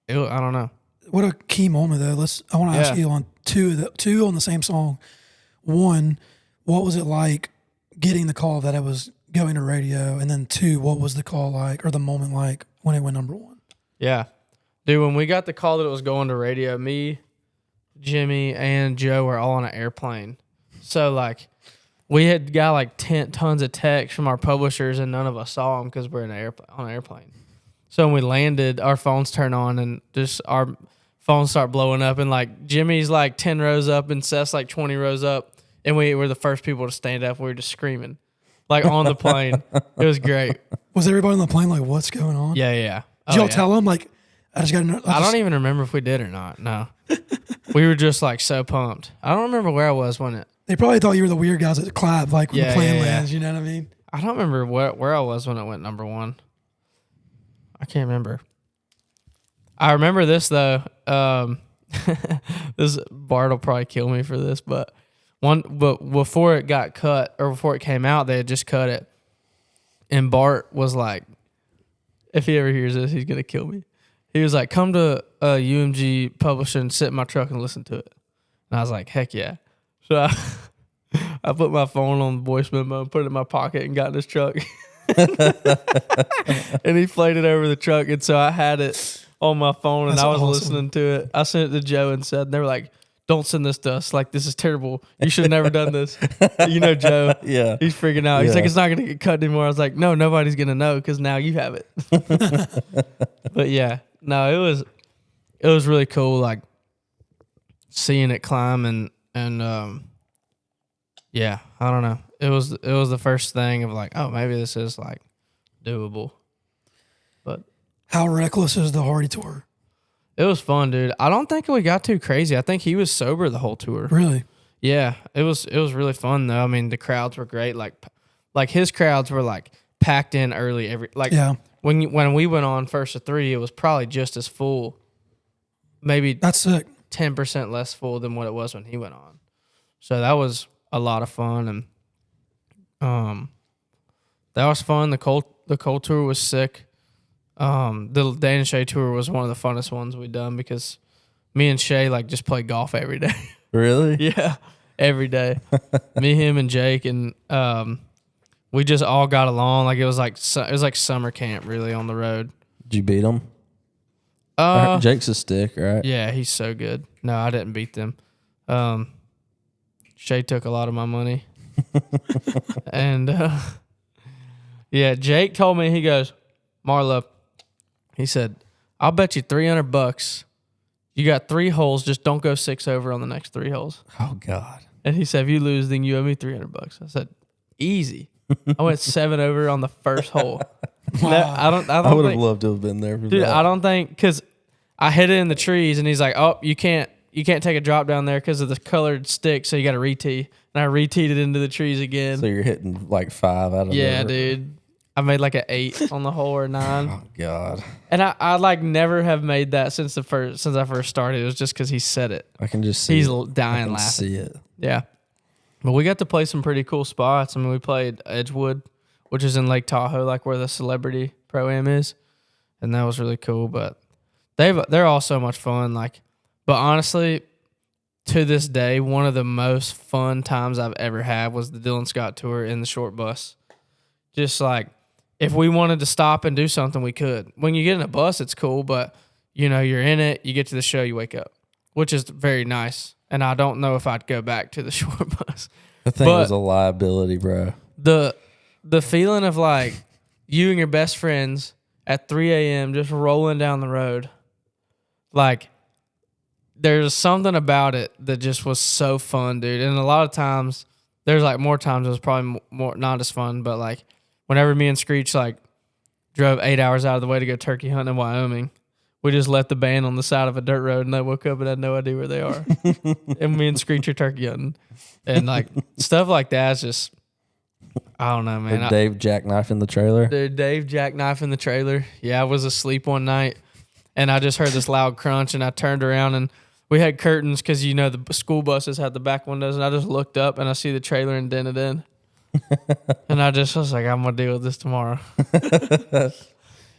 I don't know. What a key moment though. I want to ask you on two on the same song. One, what was it like getting the call that it was going to radio? And then two, what was the call like, or the moment like when it went number one? Yeah. Dude, when we got the call that it was going to radio, me, Jimmy, and Joe were all on an airplane. So, like, we had got, like, tons of texts from our publishers, and none of us saw them because we're on an airplane. So, when we landed, our phones turn on, and just our phones start blowing up. And, like, Jimmy's, like, 10 rows up, and Seth's, like, 20 rows up. And we were the first people to stand up. We were just screaming, like, on the plane. It was great. Was everybody on the plane like, what's going on? Yeah. Did y'all tell them, like, I just got to know? I don't even remember if we did or not. No. We were just like so pumped. I don't remember where I was when it. They probably thought you were the weird guys that clap, like when the plane lands, you know what I mean? I don't remember where I was when it went number one. I can't remember. I remember this though. This Bart will probably kill me for this, but before it got cut, or before it came out, they had just cut it. And Bart was like, if he ever hears this, he's gonna kill me. He was like, come to UMG Publishing and sit in my truck and listen to it. And I was like, heck yeah. So I put my phone on voice memo and put it in my pocket and got in his truck. And he played it over the truck. And so I had it on my phone, and I was listening to it. I sent it to Joe and said, they were like, don't send this to us. Like, this is terrible. You should have never done this. Joe. Yeah. He's freaking out. He's like, it's not going to get cut anymore. I was like, no, nobody's going to know because now you have it. But yeah, no, it was really cool, like, seeing it climb and yeah, I don't know. It was the first thing of like, oh, maybe this is like doable. But how reckless is the Hardy tour? It was fun, dude. I don't think we got too crazy. I think he was sober the whole tour. Really? Yeah, it was really fun though. I mean, the crowds were great. Like his crowds were like packed in early when we went on first of three, it was probably just as full. Maybe that's sick. 10% less full than what it was when he went on. So that was a lot of fun, and that was fun. The Cole tour was sick. the Dan and Shay tour was one of the funnest ones we've done because me and Shay like just play golf every day. Really? Yeah, every day. Me, him, and Jake, and we just all got along. Like it was like summer camp really on the road. Did you beat him? Jake's a stick, right? Yeah, he's so good. No, I didn't beat them. Shay took a lot of my money. And yeah, Jake told me, he goes, Marlowe, he said, I'll bet you $300. You got 3 holes, just don't go 6 over on the next 3 holes. Oh God. And he said, if you lose, then you owe me $300. I said, easy. I went 7 over on the first hole. Wow. I would have loved to have been there for dude, that. I don't think, because I hit it in the trees, and he's like, oh, you can't take a drop down there because of the colored stick, so you got to re-tee. And I re-teed it into the trees again. So you're hitting like 5 out of yeah, dude. I made like an 8 on the hole or 9. Oh God. And I like never have made that since I first started. It was just because he said it. I can just see He's it. dying I can laughing. see it. Yeah. But we got to play some pretty cool spots. I mean, we played Edgewood, which is in Lake Tahoe, like where the Celebrity Pro-Am is. And that was really cool. But they're all so much fun. Like, but honestly, to this day, one of the most fun times I've ever had was the Dylan Scott tour in the short bus. Just like, if we wanted to stop and do something, we could. When you get in a bus, it's cool, but you know, you're in it, you get to the show, you wake up, which is very nice. And I don't know if I'd go back to the short bus. The thing was a liability, bro. The feeling of like you and your best friends at 3 a.m. just rolling down the road, like there's something about it that just was so fun, dude. And a lot of times, there's like more times it was probably more not as fun, but like whenever me and Screech like drove 8 hours out of the way to go turkey hunting in Wyoming, we just left the band on the side of a dirt road, and they woke up and had no idea where they are. And me and Screech are turkey hunting, and like stuff like that's just, I don't know, man. Dave jackknife in the trailer. Dude, Dave jackknife in the trailer. Yeah, I was asleep one night, and I just heard this loud crunch, and I turned around, and we had curtains because, you know, the school buses had the back windows, and I just looked up, and I see the trailer indented in. And I just was like, I'm going to deal with this tomorrow.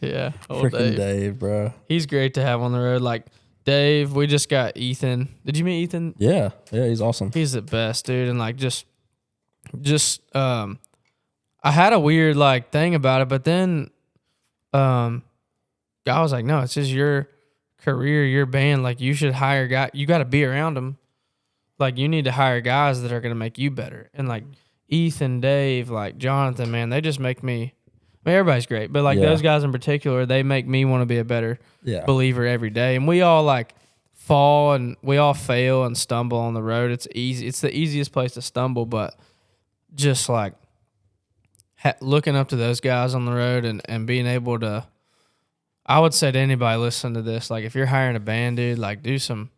Yeah. Freaking Dave, bro. He's great to have on the road. Like, Dave, we just got Ethan. Did you meet Ethan? Yeah. Yeah, he's awesome. He's the best, dude. And, like, just I had a weird, like, thing about it, but then I was like, no, it's just your career, your band. Like, you should hire guys. You got to be around them. Like, you need to hire guys that are going to make you better. And, like, Ethan, Dave, like, Jonathan, man, they just make me, I mean, everybody's great, but, like, those guys in particular, they make me want to be a better believer every day. And we all, like, fall and we all fail and stumble on the road. It's easy. It's the easiest place to stumble, but just, like, looking up to those guys on the road and being able to, I would say to anybody listening to this, like, if you're hiring a band, dude, like, do some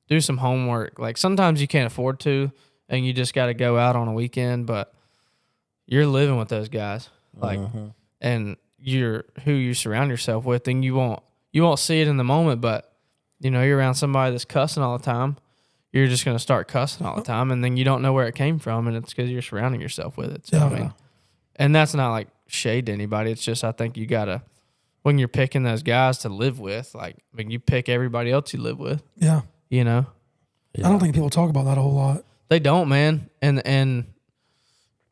homework. Like, sometimes you can't afford to, and you just got to go out on a weekend, but you're living with those guys, like, and you're who you surround yourself with, and you won't see it in the moment, but you know, you're around somebody that's cussing all the time, you're just gonna start cussing all the time, and then you don't know where it came from, and it's because you're surrounding yourself with it. So I mean, and that's not like shade to anybody. It's just I think you gotta, when you're picking those guys to live with, like, I mean, you pick everybody else you live with. Yeah, you know. Yeah. I don't think people talk about that a whole lot. They don't, man. And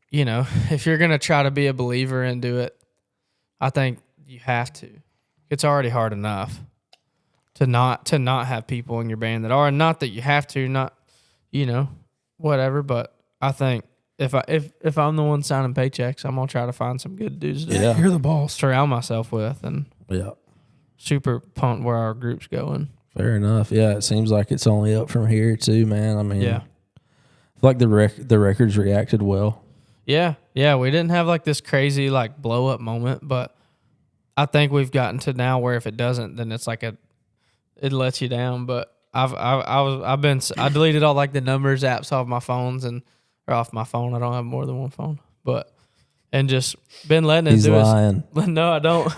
you know, if you're gonna try to be a believer and do it, I think you have to. It's already hard enough to not have people in your band that are, not that you have to, not, you know, whatever. But I think if I'm the one signing paychecks, I'm gonna try to find some good dudes to you're the boss. Surround myself with, and super pumped where our group's going. Fair enough. Yeah, it seems like it's only up from here too, man. I mean, I feel like the records reacted well. Yeah, we didn't have like this crazy like blow up moment, but I think we've gotten to now where if it doesn't, then it's like it lets you down. But I deleted all like the numbers apps off my phones or off my phone. I don't have more than one phone, and just been letting it do lying. No, I don't.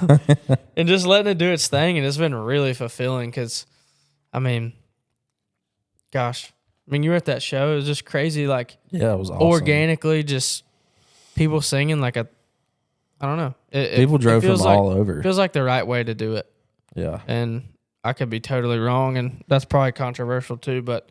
And just letting it do its thing, and it's been really fulfilling because, I mean, gosh, you were at that show. It was just crazy. Like, it was awesome. Organically, just people singing like I don't know. People drove from all over. It feels like the right way to do it. Yeah. And I could be totally wrong, and that's probably controversial too, but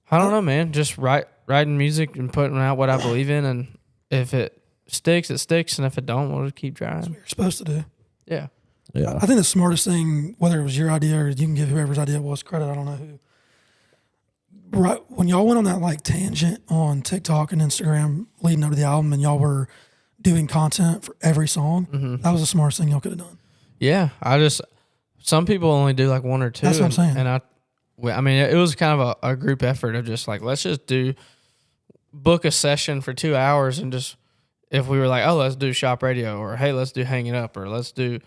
I don't know, man. Just writing music and putting out what I believe in, and if it sticks, it sticks, and if it don't, we'll just keep trying. That's what you're supposed to do. Yeah. Yeah. I think the smartest thing, whether it was your idea or you can give whoever's idea it was credit, I don't know who. Right when y'all went on that like tangent on TikTok and Instagram leading up to the album, and y'all were doing content for every song, that was the smartest thing y'all could have done. Yeah, some people only do like one or two. That's what I'm saying. And I mean, it was kind of a group effort of just like, let's just book a session for 2 hours, and just, if we were like, oh, let's do shop radio, or hey, let's do hang it up, or let's do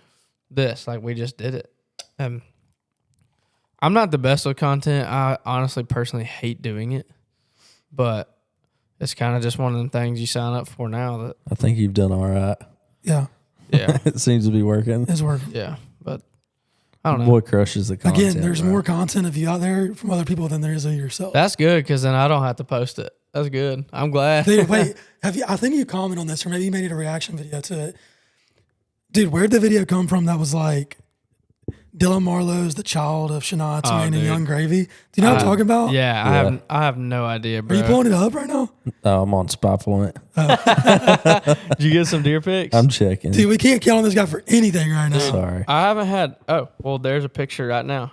this, like we just did it. And I'm not the best with content. I honestly, personally hate doing it, but it's kind of just one of them things you sign up for now. That I think you've done all right. Yeah. Yeah. It seems to be working. It's working. Yeah, but I don't know. Boy crushes the content. Again, there's more content of you out there from other people than there is of yourself. That's good, because then I don't have to post it. That's good. I'm glad. Dude, wait, I think you commented on this, or maybe you made it a reaction video to it. Dude, where'd the video come from that was like, Dylan Marlowe's the child of Shania Twain and Young Gravy? Do you know what I'm talking about? Yeah, I have no idea, bro. Are you pulling it up right now? Oh, I'm on Spy Point. Did you get some deer pics? I'm checking. Dude, we can't count on this guy for anything right now. Sorry. I haven't had. Oh, well, there's a picture right now.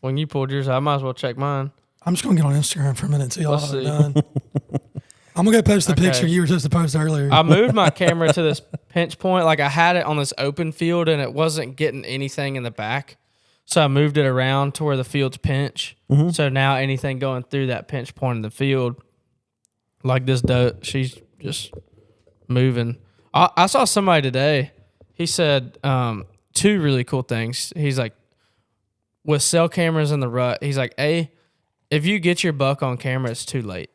When you pulled yours, I might as well check mine. I'm just going to get on Instagram for a minute until y'all Let's have it see. done. I'm going to go post the picture you were supposed to post earlier. I moved my camera to this pinch point. Like, I had it on this open field, and it wasn't getting anything in the back. So I moved it around to where the field's pinch. Mm-hmm. So now anything going through that pinch point in the field, like this doe, she's just moving. I saw somebody today. He said 2 really cool things. He's like, with cell cameras in the rut, he's like, if you get your buck on camera, it's too late.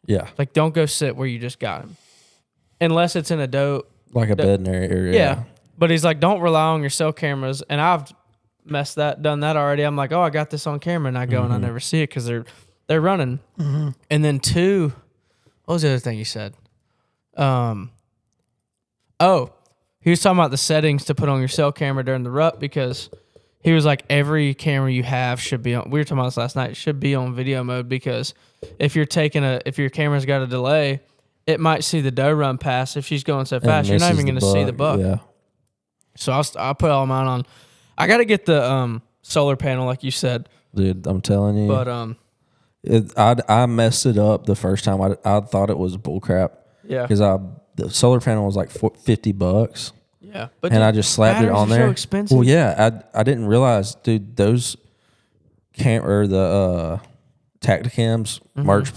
Yeah. Like, don't go sit where you just got him. Unless it's in a doe. Like a bedding area. Yeah. But he's like, don't rely on your cell cameras. And I've done that already. I'm like, oh, I got this on camera, and I go and I never see it because they're running. Mm-hmm. And then 2, what was the other thing he said? He was talking about the settings to put on your cell camera during the rut, because he was like, every camera you have should be on. We were talking about this last night. Should be on video mode, because if your camera's got a delay, it might see the doe run past. If she's going so fast, you're not even going to see the buck. Yeah. So I put all mine on. I got to get the solar panel, like you said, dude. I'm telling you. But I messed it up the first time. I thought it was bullcrap. Yeah. Because the solar panel was like $50. Yeah, but I just slapped it on there. So expensive. Well, yeah, I didn't realize, dude. Those the Tacticams merch.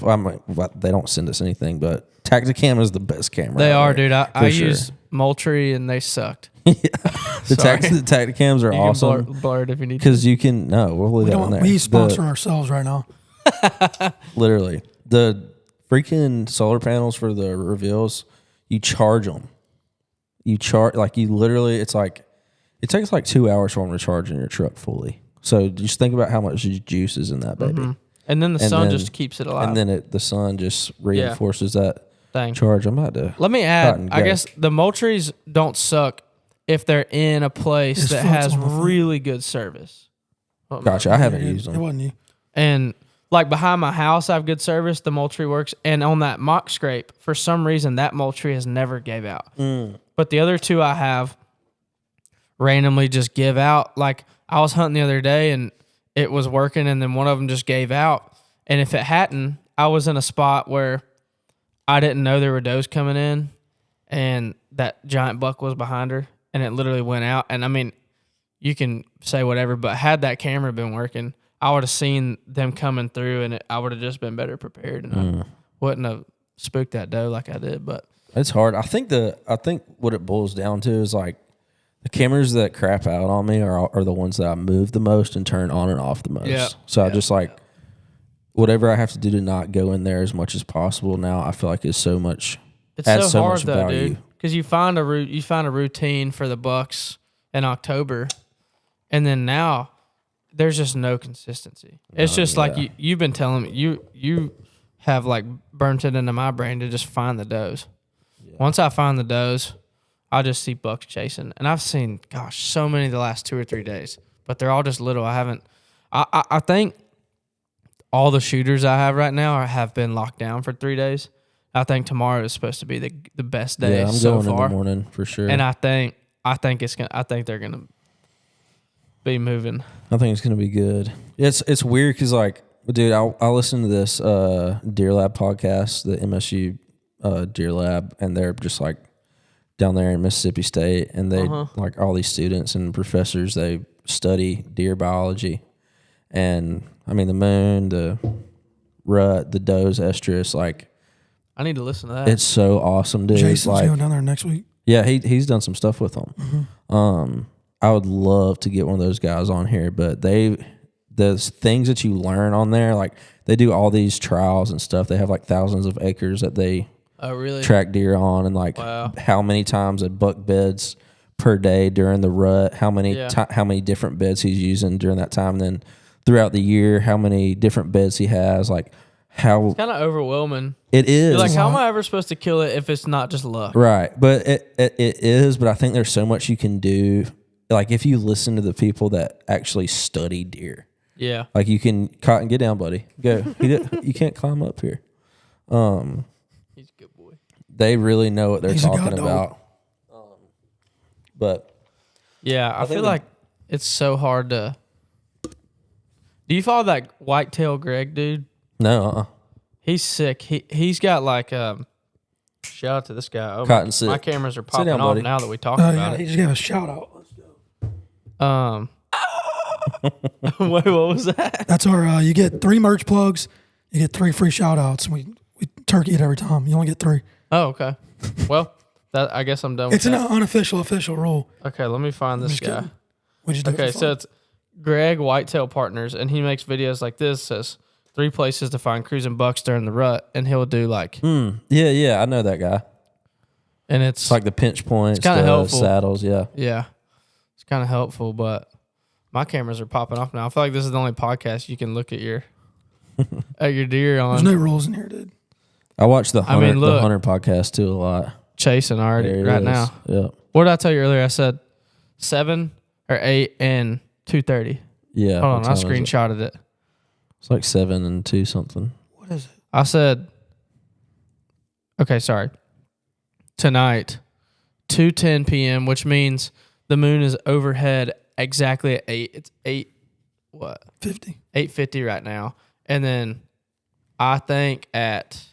They don't send us anything, but Tacticam is the best camera. They are, dude. I used Moultrie, and they sucked. Yeah. The Tacticams are awesome. Blur it if you need to. Because you can we'll leave that in there. We sponsor ourselves right now. Literally, the freaking solar panels for the reveals, you charge them. You charge literally. It's like it takes like 2 hours for them to charge in your truck fully. So just think about how much juice is in that baby. Mm-hmm. And then the sun just keeps it alive. And then the sun just reinforces that thing. Charge. I'm about to. Let me add. I guess the Moultries don't suck if they're in a place that has really good service. Gotcha. I haven't used them. It wasn't you. And like behind my house, I have good service. The Moultrie works. And on that mock scrape, for some reason, that Moultrie has never gave out. But the other 2 I have randomly just give out. Like I was hunting the other day and it was working, and then one of them just gave out. And if it hadn't, I was in a spot where I didn't know there were does coming in, and that giant buck was behind her, and it literally went out. And I mean, you can say whatever, but had that camera been working, I would have seen them coming through, and I would have just been better prepared, and I wouldn't have spooked that doe like I did. But it's hard. I think what it boils down to is like the cameras that crap out on me are the ones that I move the most and turn on and off the most. Yeah. So I just whatever I have to do to not go in there as much as possible now, I feel like is so much. It's so hard though, dude, because you find a routine for the bucks in October, and then now there's just no consistency. It's just like you've been telling me you have like burnt it into my brain to just find the does. Yeah. Once I find the does, I'll just see bucks chasing. And I've seen, gosh, so many the last 2 or 3 days, but they're all just little. I think all the shooters I have right now have been locked down for 3 days. I think tomorrow is supposed to be the best day I'm so going far. in the morning for sure. And I think they're gonna be moving. I think it's gonna be good. It's weird because like, dude, I listen to this Deer Lab podcast, the MSU Deer Lab, and they're just like down there in Mississippi State, and they like all these students and professors, they study deer biology, and I mean the moon, the rut, the does, estrus, like. I need to listen to that. It's so awesome, dude. Jason's going down there next week. Yeah, he's done some stuff with them. Mm-hmm. I would love to get one of those guys on here, but the things that you learn on there, like they do all these trials and stuff. They have like thousands of acres that they track deer on, and like how many times a buck beds per day during the rut, how many different beds he's using during that time, and then throughout the year, how many different beds he has, like. How it's kind of overwhelming. It is. You're like, how am I ever supposed to kill it if it's not just luck? Right. But it is, but I think there's so much you can do. Like if you listen to the people that actually study deer. Yeah. Like you can, Cotton, get down, buddy. Go. You can't climb up here. He's a good boy. They really know what they're talking about. But. Yeah, I feel like it's so hard to. Do you follow that whitetail Greg dude? No, He's sick. He's got like shout out to this guy. Oh, Cotton sick. My cameras are popping down, off buddy. now that we talked about it. He just gave a shout out. Let's go. Wait, what was that? That's our. You get 3 merch plugs. You get 3 free shout outs. We turkey it every time. You only get 3. Oh, okay. Well, I guess I'm done with it's that. It's an unofficial official rule. Okay, let me find this guy. Okay, so it's Greg Whitetail Partners, and he makes videos like this. Says 3 places to find cruising bucks during the rut, and he'll do like yeah, I know that guy. And it's like the pinch points, kind of helpful. Saddles, yeah, it's kind of helpful. But my cameras are popping off now. I feel like this is the only podcast you can look at your deer on. There's no rules in here, dude. I watch the Hunter podcast too a lot. Chasing already right now. Yeah. What did I tell you earlier? I said 7 or 8 and 2:30. Yeah. Hold on, I screenshotted it. It's like 7 and 2 something. What is it? I said, okay, sorry. Tonight, 2:10 p.m., which means the moon is overhead exactly at 8. It's 50. 8:50 right now. And then I think at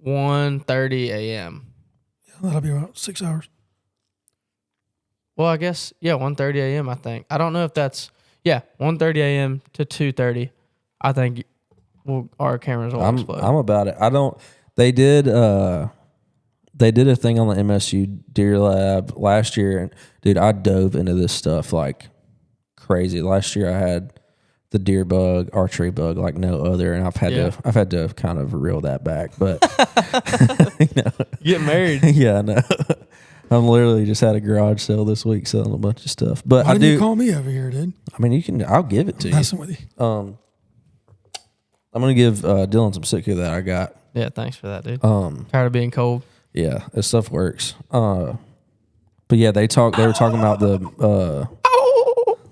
1:30 a.m. Yeah, that'll be about 6 hours. Well, I guess, 1:30 a.m., I think. I don't know if that's, 1:30 a.m. to 2:30. I think our cameras will explode. I'm about it. They did a thing on the MSU Deer Lab last year, and dude, I dove into this stuff like crazy. Last year I had the deer bug, archery bug like no other, and I've had to kind of reel that back. But get married. Yeah, I know. I'm literally just had a garage sale this week selling a bunch of stuff. But Why didn't you call me over here, dude? I mean, I'll give it to you. Messing with you. I'm gonna give Dylan some sitka that I got. Yeah, thanks for that, dude. Tired of being cold. Yeah, this stuff works. But yeah, they were talking about the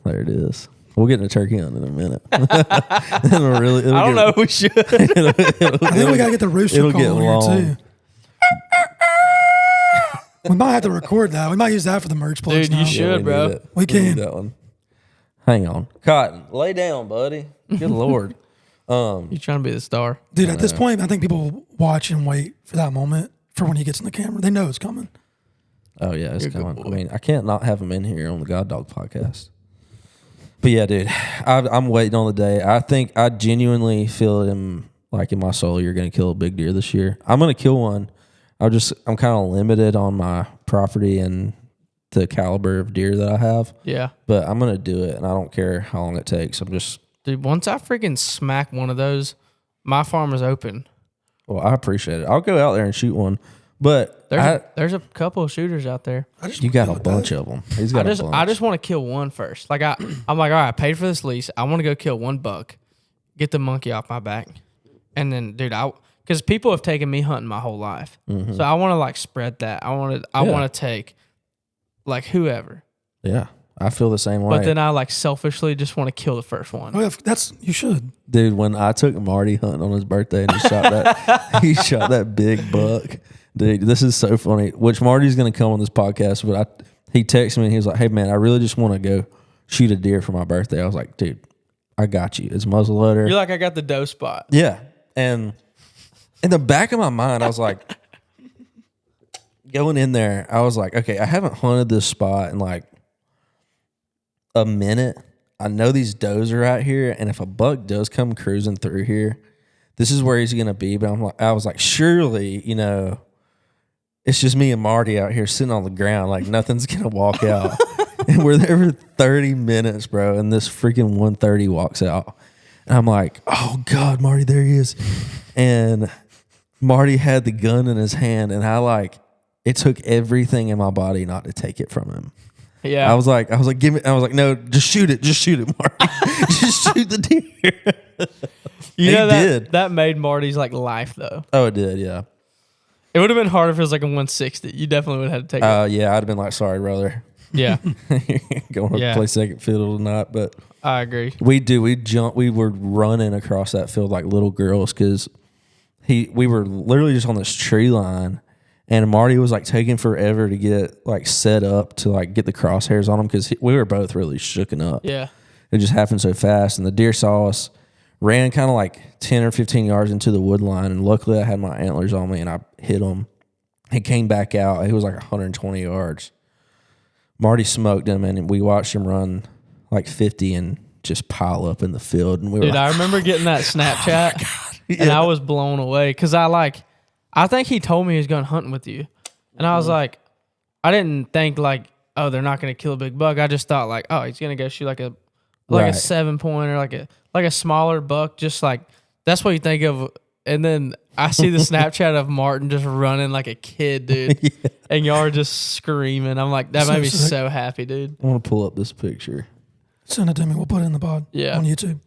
there it is. We'll get into turkey hunt in a minute. I don't know if we should. I think we gotta get the rooster call on here too. We might have to record that. We might use that for the merch plugs. Dude, you should, bro. We can. Need that one. Hang on. Cotton, lay down, buddy. Good Lord. You trying to be the star. Dude, at this point, I think people watch and wait for that moment for when he gets in the camera. They know it's coming. Oh, yeah, it's coming. I mean, I can't not have him in here on the GodDog podcast. But yeah, dude, I'm waiting on the day. I genuinely feel in my soul, you're going to kill a big deer this year. I'm going to kill one. I'm kind of limited on my property and the caliber of deer that I have. Yeah. But I'm going to do it, and I don't care how long it takes. Dude, once I freaking smack one of those, my farm is open. Well, I appreciate it. I'll go out there and shoot one. But there's a couple of shooters out there. You got a bunch of them. He's got a bunch. I just want to kill one first. Like I'm like, all right, I paid for this lease. I want to go kill one buck, get the monkey off my back, and then, dude, because people have taken me hunting my whole life. Mm-hmm. So I want to like spread that. I want to take like whoever. Yeah. I feel the same way. But then I like selfishly just want to kill the first one. Oh, yeah, you should. Dude, when I took Marty hunting on his birthday and he shot that big buck. Dude, this is so funny. Which Marty's going to come on this podcast, but he texted me and he was like, "Hey man, I really just want to go shoot a deer for my birthday." I was like, "Dude, I got you. It's muzzleloader." You're like, I got the doe spot. Yeah. And in the back of my mind, I was like, going in there, I was like, okay, I haven't hunted this spot in like a minute. I know these does are out here, and if a buck does come cruising through here, this is where he's gonna be. But I was like, surely, it's just me and Marty out here sitting on the ground, like nothing's gonna walk out. And we're there for 30 minutes, bro, and this freaking 130 walks out. And I'm like, oh God, Marty, there he is. And Marty had the gun in his hand, and it took everything in my body not to take it from him. Yeah. I was like, give me. I was like, no, just shoot it, Marty. Just shoot the deer. He did. That made Marty's like life though. Oh, it did, yeah. It would have been harder if it was like a 160. You definitely would have had to take it. Yeah, I'd have been like, sorry, brother. Yeah. Going to play second fiddle tonight, but I agree. We were running across that field like little girls because we were literally just on this tree line. And Marty was like taking forever to get like set up to like get the crosshairs on him because we were both really shooken up. Yeah. It just happened so fast. And the deer saw us, ran kind of like 10 or 15 yards into the wood line. And luckily I had my antlers on me and I hit him. He came back out. He was like 120 yards. Marty smoked him and we watched him run like 50 and just pile up in the field. And we were Dude, I remember getting that Snapchat and I was blown away because I think he told me he was going hunting with you. And I was like, I didn't think like, oh, they're not going to kill a big buck. I just thought like, oh, he's going to go shoot like a 7-pointer, like a smaller buck. Just like, that's what you think of. And then I see the Snapchat of Martin just running like a kid, dude. Yeah. And y'all are just screaming. I'm like, that made me so happy, dude. I want to pull up this picture. Send it to me. We'll put it in the pod on YouTube.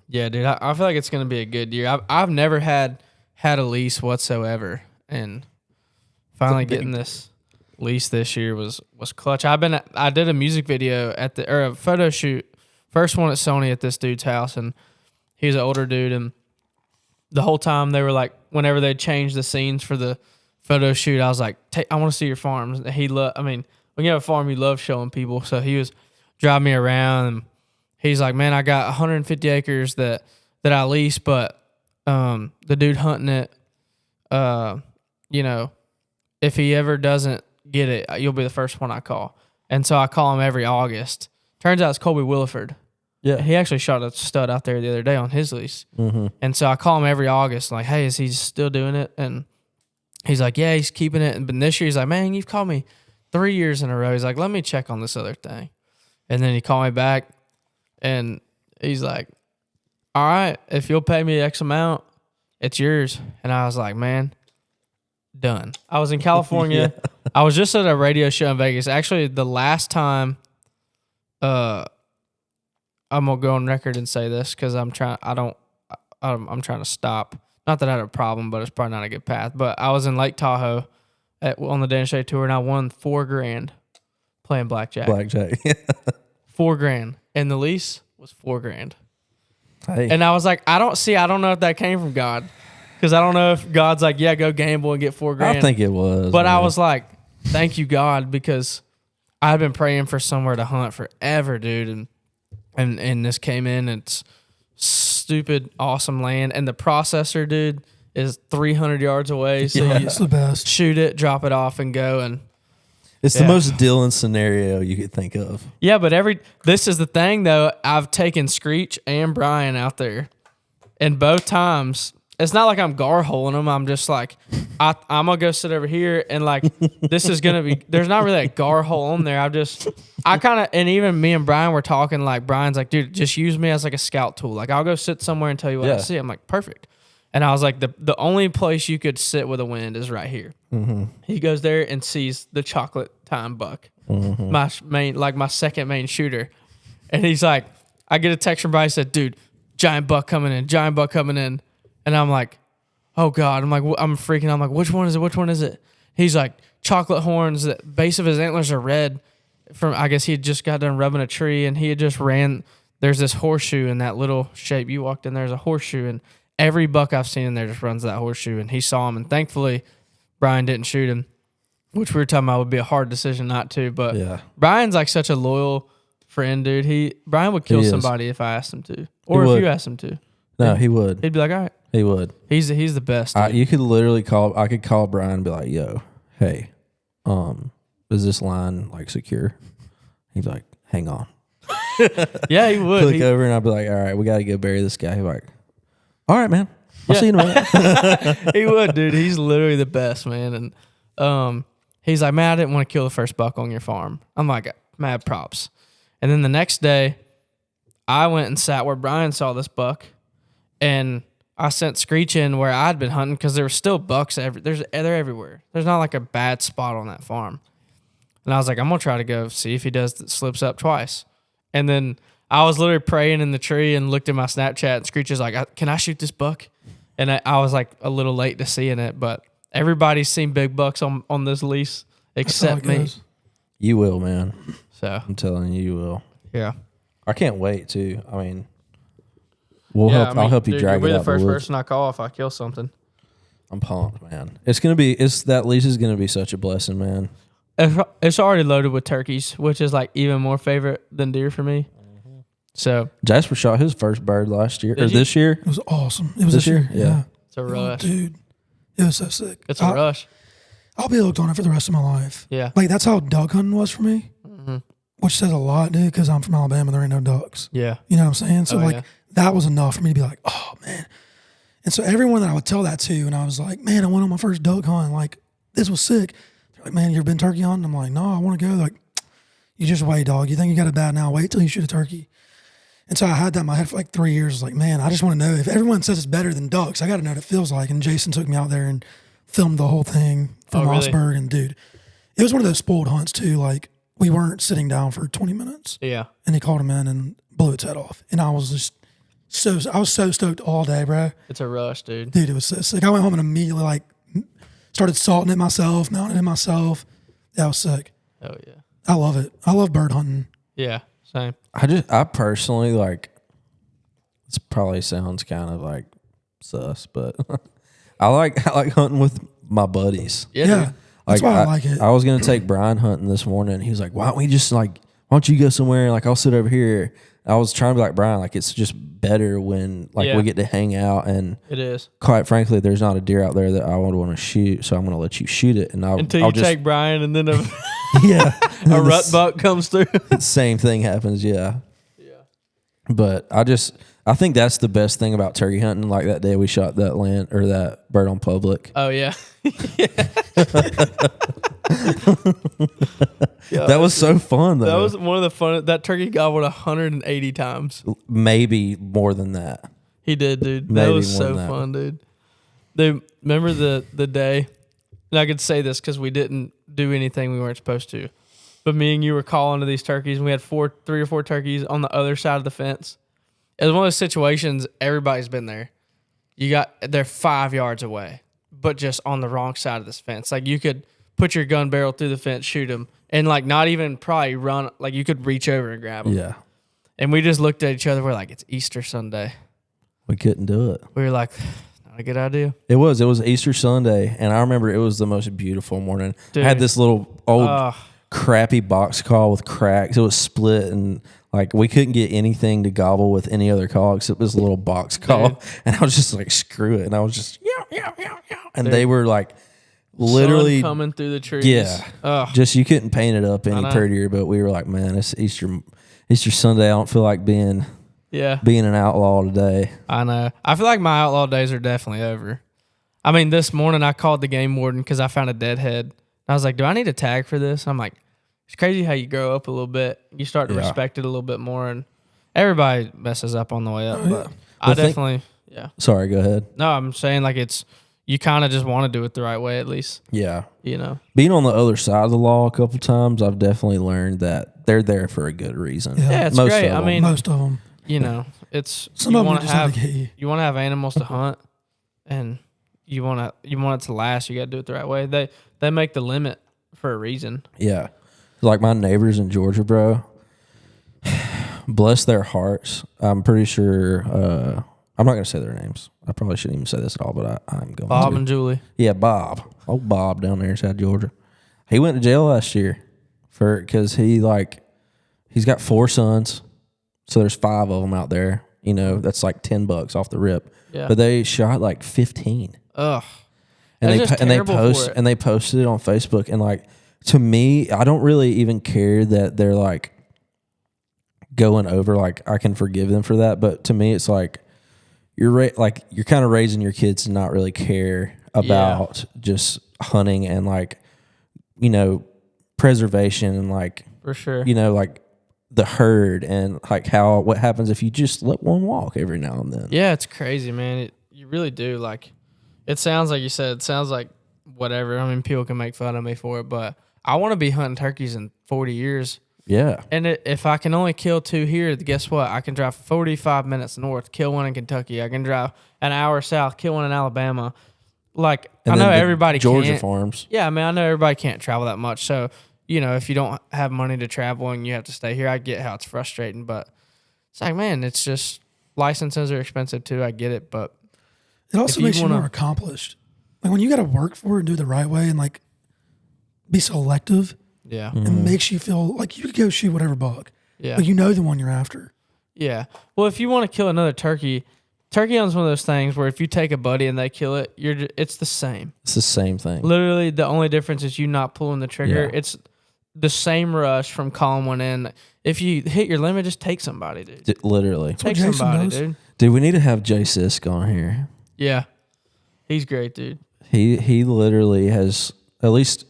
Yeah, dude. I feel like it's going to be a good year. I've never had a lease whatsoever, and finally getting this lease this year was clutch. I did a music video or a photo shoot, first one at Sony at this dude's house, and he's an older dude, and the whole time they were like, whenever they changed the scenes for the photo shoot, I was like, I want to see your farms. And when you have a farm, you love showing people. So he was driving me around, and he's like, man, I got 150 acres that I lease, but the dude hunting it, if he ever doesn't get it, you'll be the first one I call. And so I call him every August. Turns out it's Colby Williford. Yeah. He actually shot a stud out there the other day on his lease. Mm-hmm. And so I call him every August, like, hey, is he still doing it? And he's like, yeah, he's keeping it. But this year he's like, man, you've called me 3 years in a row. He's like, let me check on this other thing. And then he called me back, and he's like, all right, if you'll pay me X amount, it's yours. And I was like, man, done. I was in California. Yeah. I was just at a radio show in Vegas. Actually, the last time, I'm gonna go on record and say this because I'm trying to stop. Not that I had a problem, but it's probably not a good path. But I was in Lake Tahoe on the Dan Shay tour, and I won $4,000 playing blackjack. $4,000, and the lease was $4,000. Hey. And I was like, I don't know if that came from God, because I don't know if God's like, yeah, go gamble and get $4,000. I think it was, but man. I was like, thank you, God, because I've been praying for somewhere to hunt forever, dude, and this came in. It's stupid, awesome land, and the processor, dude, is 300 yards away. So it's the best. Shoot it, drop it off, and go. And it's the most Dylan scenario you could think of. Yeah, but this is the thing though. I've taken Screech and Brian out there, and both times it's not like I'm gar holing them. I'm just like, I'm gonna go sit over here, and like this is gonna be. There's not really a gar hole on there. And even me and Brian were talking. Like Brian's like, dude, just use me as like a scout tool. Like I'll go sit somewhere and tell you what I see. I'm like, perfect. And I was like, the only place you could sit with a wind is right here. Mm-hmm. He goes there and sees the chocolate time buck, my second main shooter. And he's like, I get a text from Brian, said, dude, giant buck coming in. And I'm like, oh God. I'm like, I'm freaking out. I'm like, which one is it? Which one is it? He's like, chocolate horns. The base of his antlers are red. I guess he had just got done rubbing a tree, and he had just ran. There's this horseshoe in that little shape. You walked in, there's a horseshoe, and every buck I've seen in there just runs that horseshoe, and he saw him, and thankfully Brian didn't shoot him, which we were talking about would be a hard decision not to, but Brian's like such a loyal friend, dude. Brian would kill somebody if I asked him to, or if you asked him to. No, he would. He'd be like, all right. He would. He's the best. You could literally I could call Brian and be like, yo, hey, is this line like secure? He'd be like, hang on. Yeah, he would. Click over and I'd be like, all right, we got to go bury this guy. He'd be like, all right, man. I'll see you in a minute. He would, dude. He's literally the best, man. And he's like, man, I didn't want to kill the first buck on your farm. I'm like, mad props. And then the next day, I went and sat where Brian saw this buck, and I sent Screech in where I'd been hunting because there were still bucks. They're everywhere. There's not like a bad spot on that farm. And I was like, I'm going to try to go see if he slips up twice. And then I was literally praying in the tree and looked at my Snapchat, and Screech is like, can I shoot this buck? And I was like a little late to seeing it, but everybody's seen big bucks on this lease except me. You will, man. So I'm telling you, you will. Yeah. I can't wait to. I mean, I'll help you drag it out. You'll be the first person I call if I kill something. I'm pumped, man. That lease is gonna be such a blessing, man. It's already loaded with turkeys, which is like even more favorite than deer for me. Mm-hmm. So Jasper shot his first bird last year this year. It was awesome. It was this year. Yeah. It's a rush, dude. It was so sick. It's a rush. I'll be hooked on it for the rest of my life. Yeah. Like that's how duck hunting was for me, which says a lot, dude. Because I'm from Alabama, there ain't no ducks. Yeah. You know what I'm saying? So that was enough for me to be like, oh man. And so everyone that I would tell that to, and I was like, man, I went on my first duck hunt. Like this was sick. Like, man, you ever been turkey hunting? I'm like, no, I want to go. Like, you just wait, dog. You think you got it bad now? Wait till you shoot a turkey. And so I had that in my head for like 3 years. Like, man, I just want to know if everyone says it's better than ducks, I got to know what it feels like. And Jason took me out there and filmed the whole thing from Mossberg. Really? And dude, it was one of those spoiled hunts too. Like, we weren't sitting down for 20 minutes. Yeah. And he called him in and blew its head off. And I was just I was so stoked all day, bro. It's a rush, dude. Dude, it was so sick. I went home and immediately like started salting it myself, mounting it myself. That was sick. Oh yeah. I love it. I love bird hunting. Yeah, same. I personally like, it probably sounds kind of like sus, but I like hunting with my buddies. Yeah. That's why I like it. I was going to take Brian hunting this morning. He was like, why don't you go somewhere? Like, I'll sit over here. I was trying to be like, Brian, like, it's just better when we get to hang out. And it is. Quite frankly, there's not a deer out there that I would want to shoot. So I'm going to let you shoot it. And until you take Brian and then a rut buck comes through. Same thing happens. Yeah. Yeah. But I think that's the best thing about turkey hunting. Like that day we shot that bird on public. Oh yeah. That was so fun though. That was one of the fun. That turkey gobbled 180 times. Maybe more than that. He did, dude. That was so fun, dude. They remember the day, and I could say this because we didn't do anything we weren't supposed to. But me and you were calling to these turkeys, and we had 3 or 4 turkeys on the other side of the fence. It was one of those situations, everybody's been there. They're 5 yards away, but just on the wrong side of this fence. Like, you could put your gun barrel through the fence, shoot them, and, like, not even probably run. Like, you could reach over and grab them. Yeah. And we just looked at each other. We're like, it's Easter Sunday. We couldn't do it. We were like, not a good idea. It was Easter Sunday, and I remember it was the most beautiful morning. Dude. I had this little old crappy box call with cracks. It was split, and like we couldn't get anything to gobble with any other call except this little box call. Dude. And I was just like, screw it. And I was just, yeah. And they were like literally sun coming through the trees. Yeah. Just you couldn't paint it up any prettier, but we were like, man, it's Easter Sunday. I don't feel like being an outlaw today. I know. I feel like my outlaw days are definitely over. I mean, this morning I called the game warden because I found a dead head. I was like, do I need a tag for this? I'm like, it's crazy how you grow up a little bit. You start to respect it a little bit more, and everybody messes up on the way up. But I definitely. Sorry, go ahead. No, I'm saying like you kind of just want to do it the right way at least. Yeah. You know? Being on the other side of the law a couple times, I've definitely learned that they're there for a good reason. Yeah, it's great. I mean, most of them. You know, it's some of them just have to get you. You want to have animals to hunt, and you want it to last, you got to do it the right way. They make the limit for a reason. Yeah. Like my neighbors in Georgia, bro, bless their hearts. I'm pretty sure, I'm not going to say their names. I probably shouldn't even say this at all, but I'm going to. Bob and Julie. Yeah, Bob. Old Bob down there in South Georgia. He went to jail last year because he's got 4 sons. So there's 5 of them out there. You know, that's like $10 off the rip. Yeah. But they shot like 15. Ugh. And they posted it on Facebook, and like, to me, I don't really even care that they're like going over. Like, I can forgive them for that, but to me, it's like you're kind of raising your kids to not really care about just hunting and like, you know, preservation and like, for sure, you know, like the herd and like what happens if you just let one walk every now and then. Yeah, it's crazy, man. You really do. Like, it sounds like you said. It sounds like whatever. I mean, people can make fun of me for it, but I want to be hunting turkeys in 40 years. Yeah. And if I can only kill 2 here, guess what? I can drive 45 minutes north, kill one in Kentucky. I can drive an hour south, kill one in Alabama. Like, I know everybody Georgia can't. farms. Yeah, I mean, I know everybody can't travel that much. So, you know, if you don't have money to travel and you have to stay here, I get how it's frustrating. But it's like, man, it's just licenses are expensive too. I get it, but it also makes you more accomplished. Like when you got to work for it and do it the right way and like be selective. Yeah. It makes you feel like you could go shoot whatever buck. Yeah. Like you know the one you're after. Yeah. Well, if you want to kill another turkey hunting's one of those things where if you take a buddy and they kill it, it's the same. It's the same thing. Literally, the only difference is you not pulling the trigger. Yeah. It's the same rush from calling one in. If you hit your limit, just take somebody, dude. Literally. Take somebody, dude. Dude, we need to have Jay Sisk on here. Yeah. He's great, dude. He literally has at least,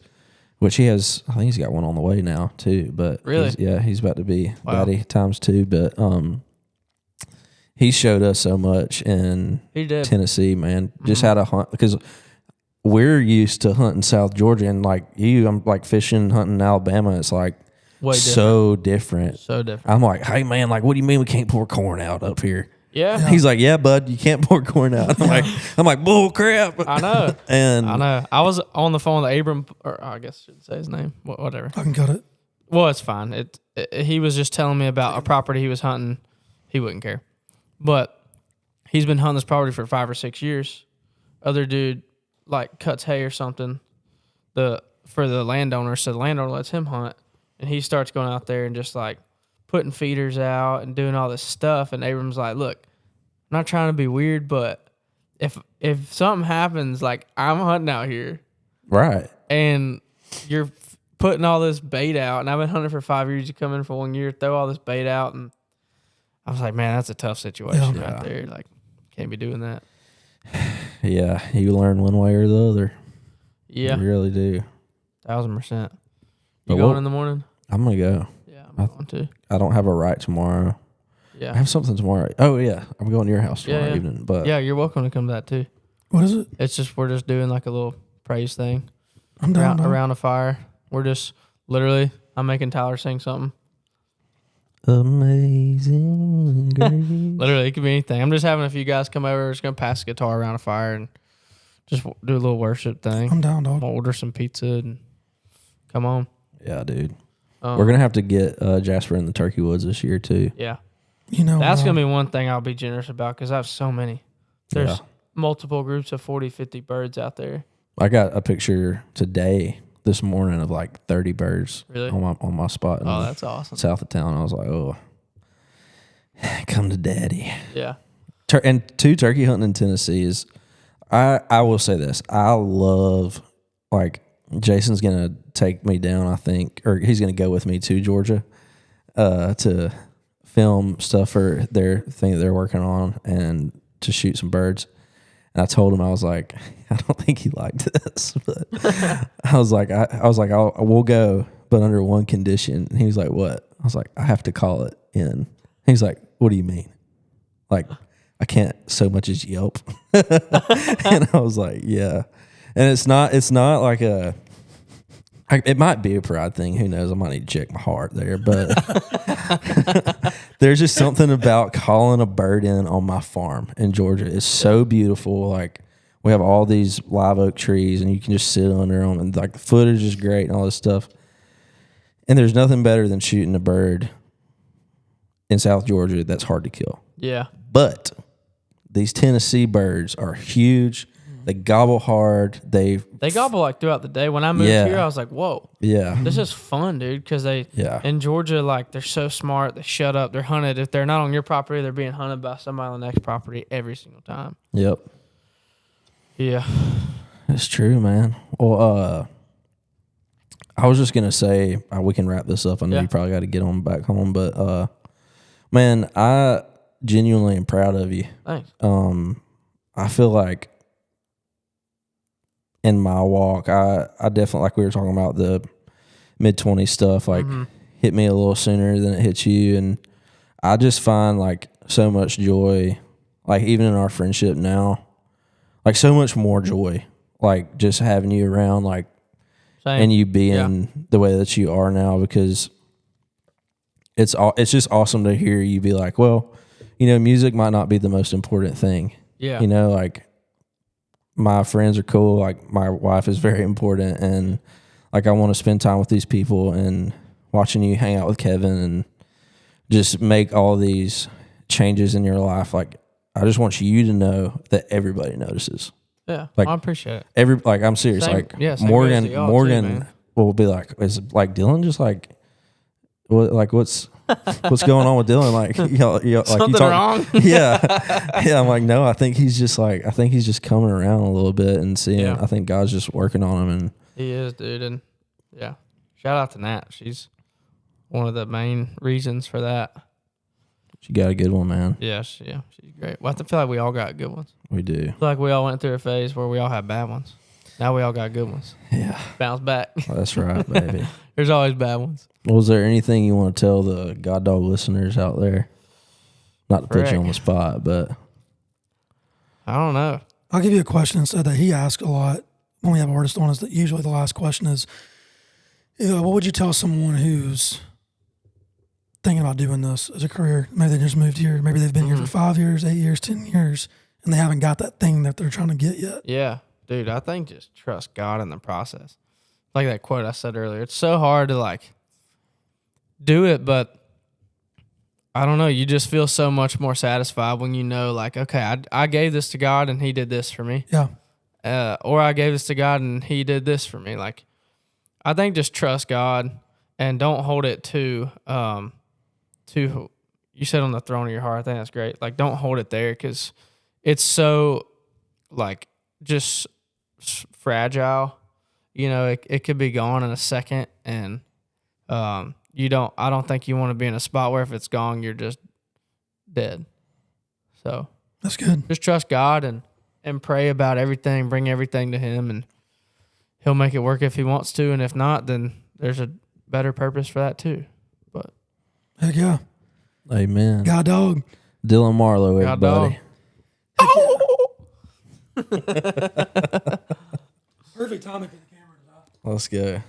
which he has, I think he's got one on the way now too. But really, he's about to be daddy times 2. But he showed us so much in Tennessee, man. Just how to hunt, because we're used to hunting South Georgia, and like I'm like fishing, hunting in Alabama. It's like so different. So different. I'm like, hey man, like, what do you mean we can't pour corn out up here? Yeah. He's like, yeah, bud, you can't pour corn out. I'm like, bull crap. I know. And I know. I was on the phone with Abram, or I guess I should say his name. Whatever. I can cut it. Well, it's fine. He was just telling me about a property he was hunting. He wouldn't care. But he's been hunting this property for 5 or 6 years. Other dude like cuts hay or something for the landowner, so the landowner lets him hunt, and he starts going out there and just like putting feeders out and doing all this stuff. And Abram's like, look, I'm not trying to be weird, but if something happens, like, I'm hunting out here, right, and you're putting all this bait out, and I've been hunting for 5 years, you come in for 1 year, throw all this bait out, and I was like, man, that's a tough situation right there. Like, can't be doing that. Yeah, you learn one way or the other. Yeah. You really do. 1,000%. You going in the morning? I'm going to go. Yeah, I'm going to. I don't have a right tomorrow. Yeah. I have something tomorrow. Oh, yeah. I'm going to your house tomorrow evening. But yeah, you're welcome to come to that too. What is it? It's just, we're just doing like a little praise thing. I'm down. Around a fire. We're just literally, I'm making Tyler sing something. Amazing grace. Literally, it could be anything. I'm just having a few guys come over. We're just going to pass the guitar around a fire and just do a little worship thing. I'm down, dog. We'll order some pizza and come on. Yeah, dude. We're going to have to get Jasper in the turkey woods this year, too. Yeah. You know, that's going to be one thing I'll be generous about, because I have so many. There's multiple groups of 40, 50 birds out there. I got a picture this morning of like 30 birds on my spot. Oh, that's awesome. South of town. I was like, oh, come to daddy. Yeah. And 2, turkey hunting in Tennessee is, I will say this. I love, like, Jason's going to take me down, I think, or he's going to go with me to Georgia to film stuff for their thing that they're working on and to shoot some birds. And I told him, I was like, I don't think he liked this, but I was like, we'll go, but under one condition. And he was like, what? I was like, I have to call it in. He's like, what do you mean? Like, I can't so much as yelp. And I was like, yeah. And it's not like it might be a pride thing. Who knows? I might need to check my heart there, but there's just something about calling a bird in on my farm in Georgia. It's so beautiful. Like, We have all these live oak trees, and you can just sit under them, and like the footage is great and all this stuff. And there's nothing better than shooting a bird in South Georgia that's hard to kill. Yeah. But these Tennessee birds are huge. They gobble hard. They gobble like throughout the day. When I moved here, I was like, whoa. Yeah. This is fun, dude, because in Georgia, like, they're so smart. They shut up. They're hunted. If they're not on your property, they're being hunted by somebody on the next property every single time. Yep. Yeah. It's true, man. Well, I was just going to say, we can wrap this up. I know you probably got to get on back home, but, man, I genuinely am proud of you. Thanks. I feel like in my walk, I definitely, like we were talking about the mid-20s stuff, like hit me a little sooner than it hit you. And I just find like so much joy, like even in our friendship now, like so much more joy, like just having you around, like, and you being the way that you are now, because it's just awesome to hear you be like, well, you know, music might not be the most important thing. Yeah. You know, like my friends are cool. Like my wife is very important. And like, I want to spend time with these people, and watching you hang out with Kevin and just make all these changes in your life. Like, I just want you to know that everybody notices. Yeah. Like, I appreciate it. I'm serious. Same, like same Morgan too, will be like, is like Dylan just like, what, like what's going on with Dylan? Like, like something wrong? Yeah. Yeah. I'm like, no, I think he's just coming around a little bit and seeing, I think God's just working on him. And he is, dude. And yeah, shout out to Nat. She's one of the main reasons for that. She got a good one, man. Yeah, she's great. Well, I feel like we all got good ones. We do. I feel like we all went through a phase where we all had bad ones. Now we all got good ones. Yeah. Bounce back. Well, that's right, baby. There's always bad ones. Was there anything you want to tell the GodDog listeners out there? Not to put you on the spot, but I don't know. I'll give you a question instead that he asks a lot when we have artists on. Is that usually the last question is, what would you tell someone who's thinking about doing this as a career? Maybe they just moved here. Maybe they've been here for 5 years, 8 years, 10 years, and they haven't got that thing that they're trying to get yet. Yeah, dude, I think just trust God in the process. Like that quote I said earlier. It's so hard to like do it, but I don't know. You just feel so much more satisfied when you know, like, okay, I gave this to God and he did this for me. Yeah. Or I gave this to God and he did this for me. Like, I think just trust God and don't hold it too, you said on the throne of your heart. I think that's great. Like, don't hold it there, because it's so, like, just fragile. You know, it could be gone in a second, and I don't think you want to be in a spot where if it's gone, you're just dead. So that's good. Just trust God and pray about everything, bring everything to him, and he'll make it work if he wants to. And if not, then there's a better purpose for that too. But heck yeah. Amen. GodDog. Dylan Marlowe, everybody. Perfect timing for the camera. Let's go.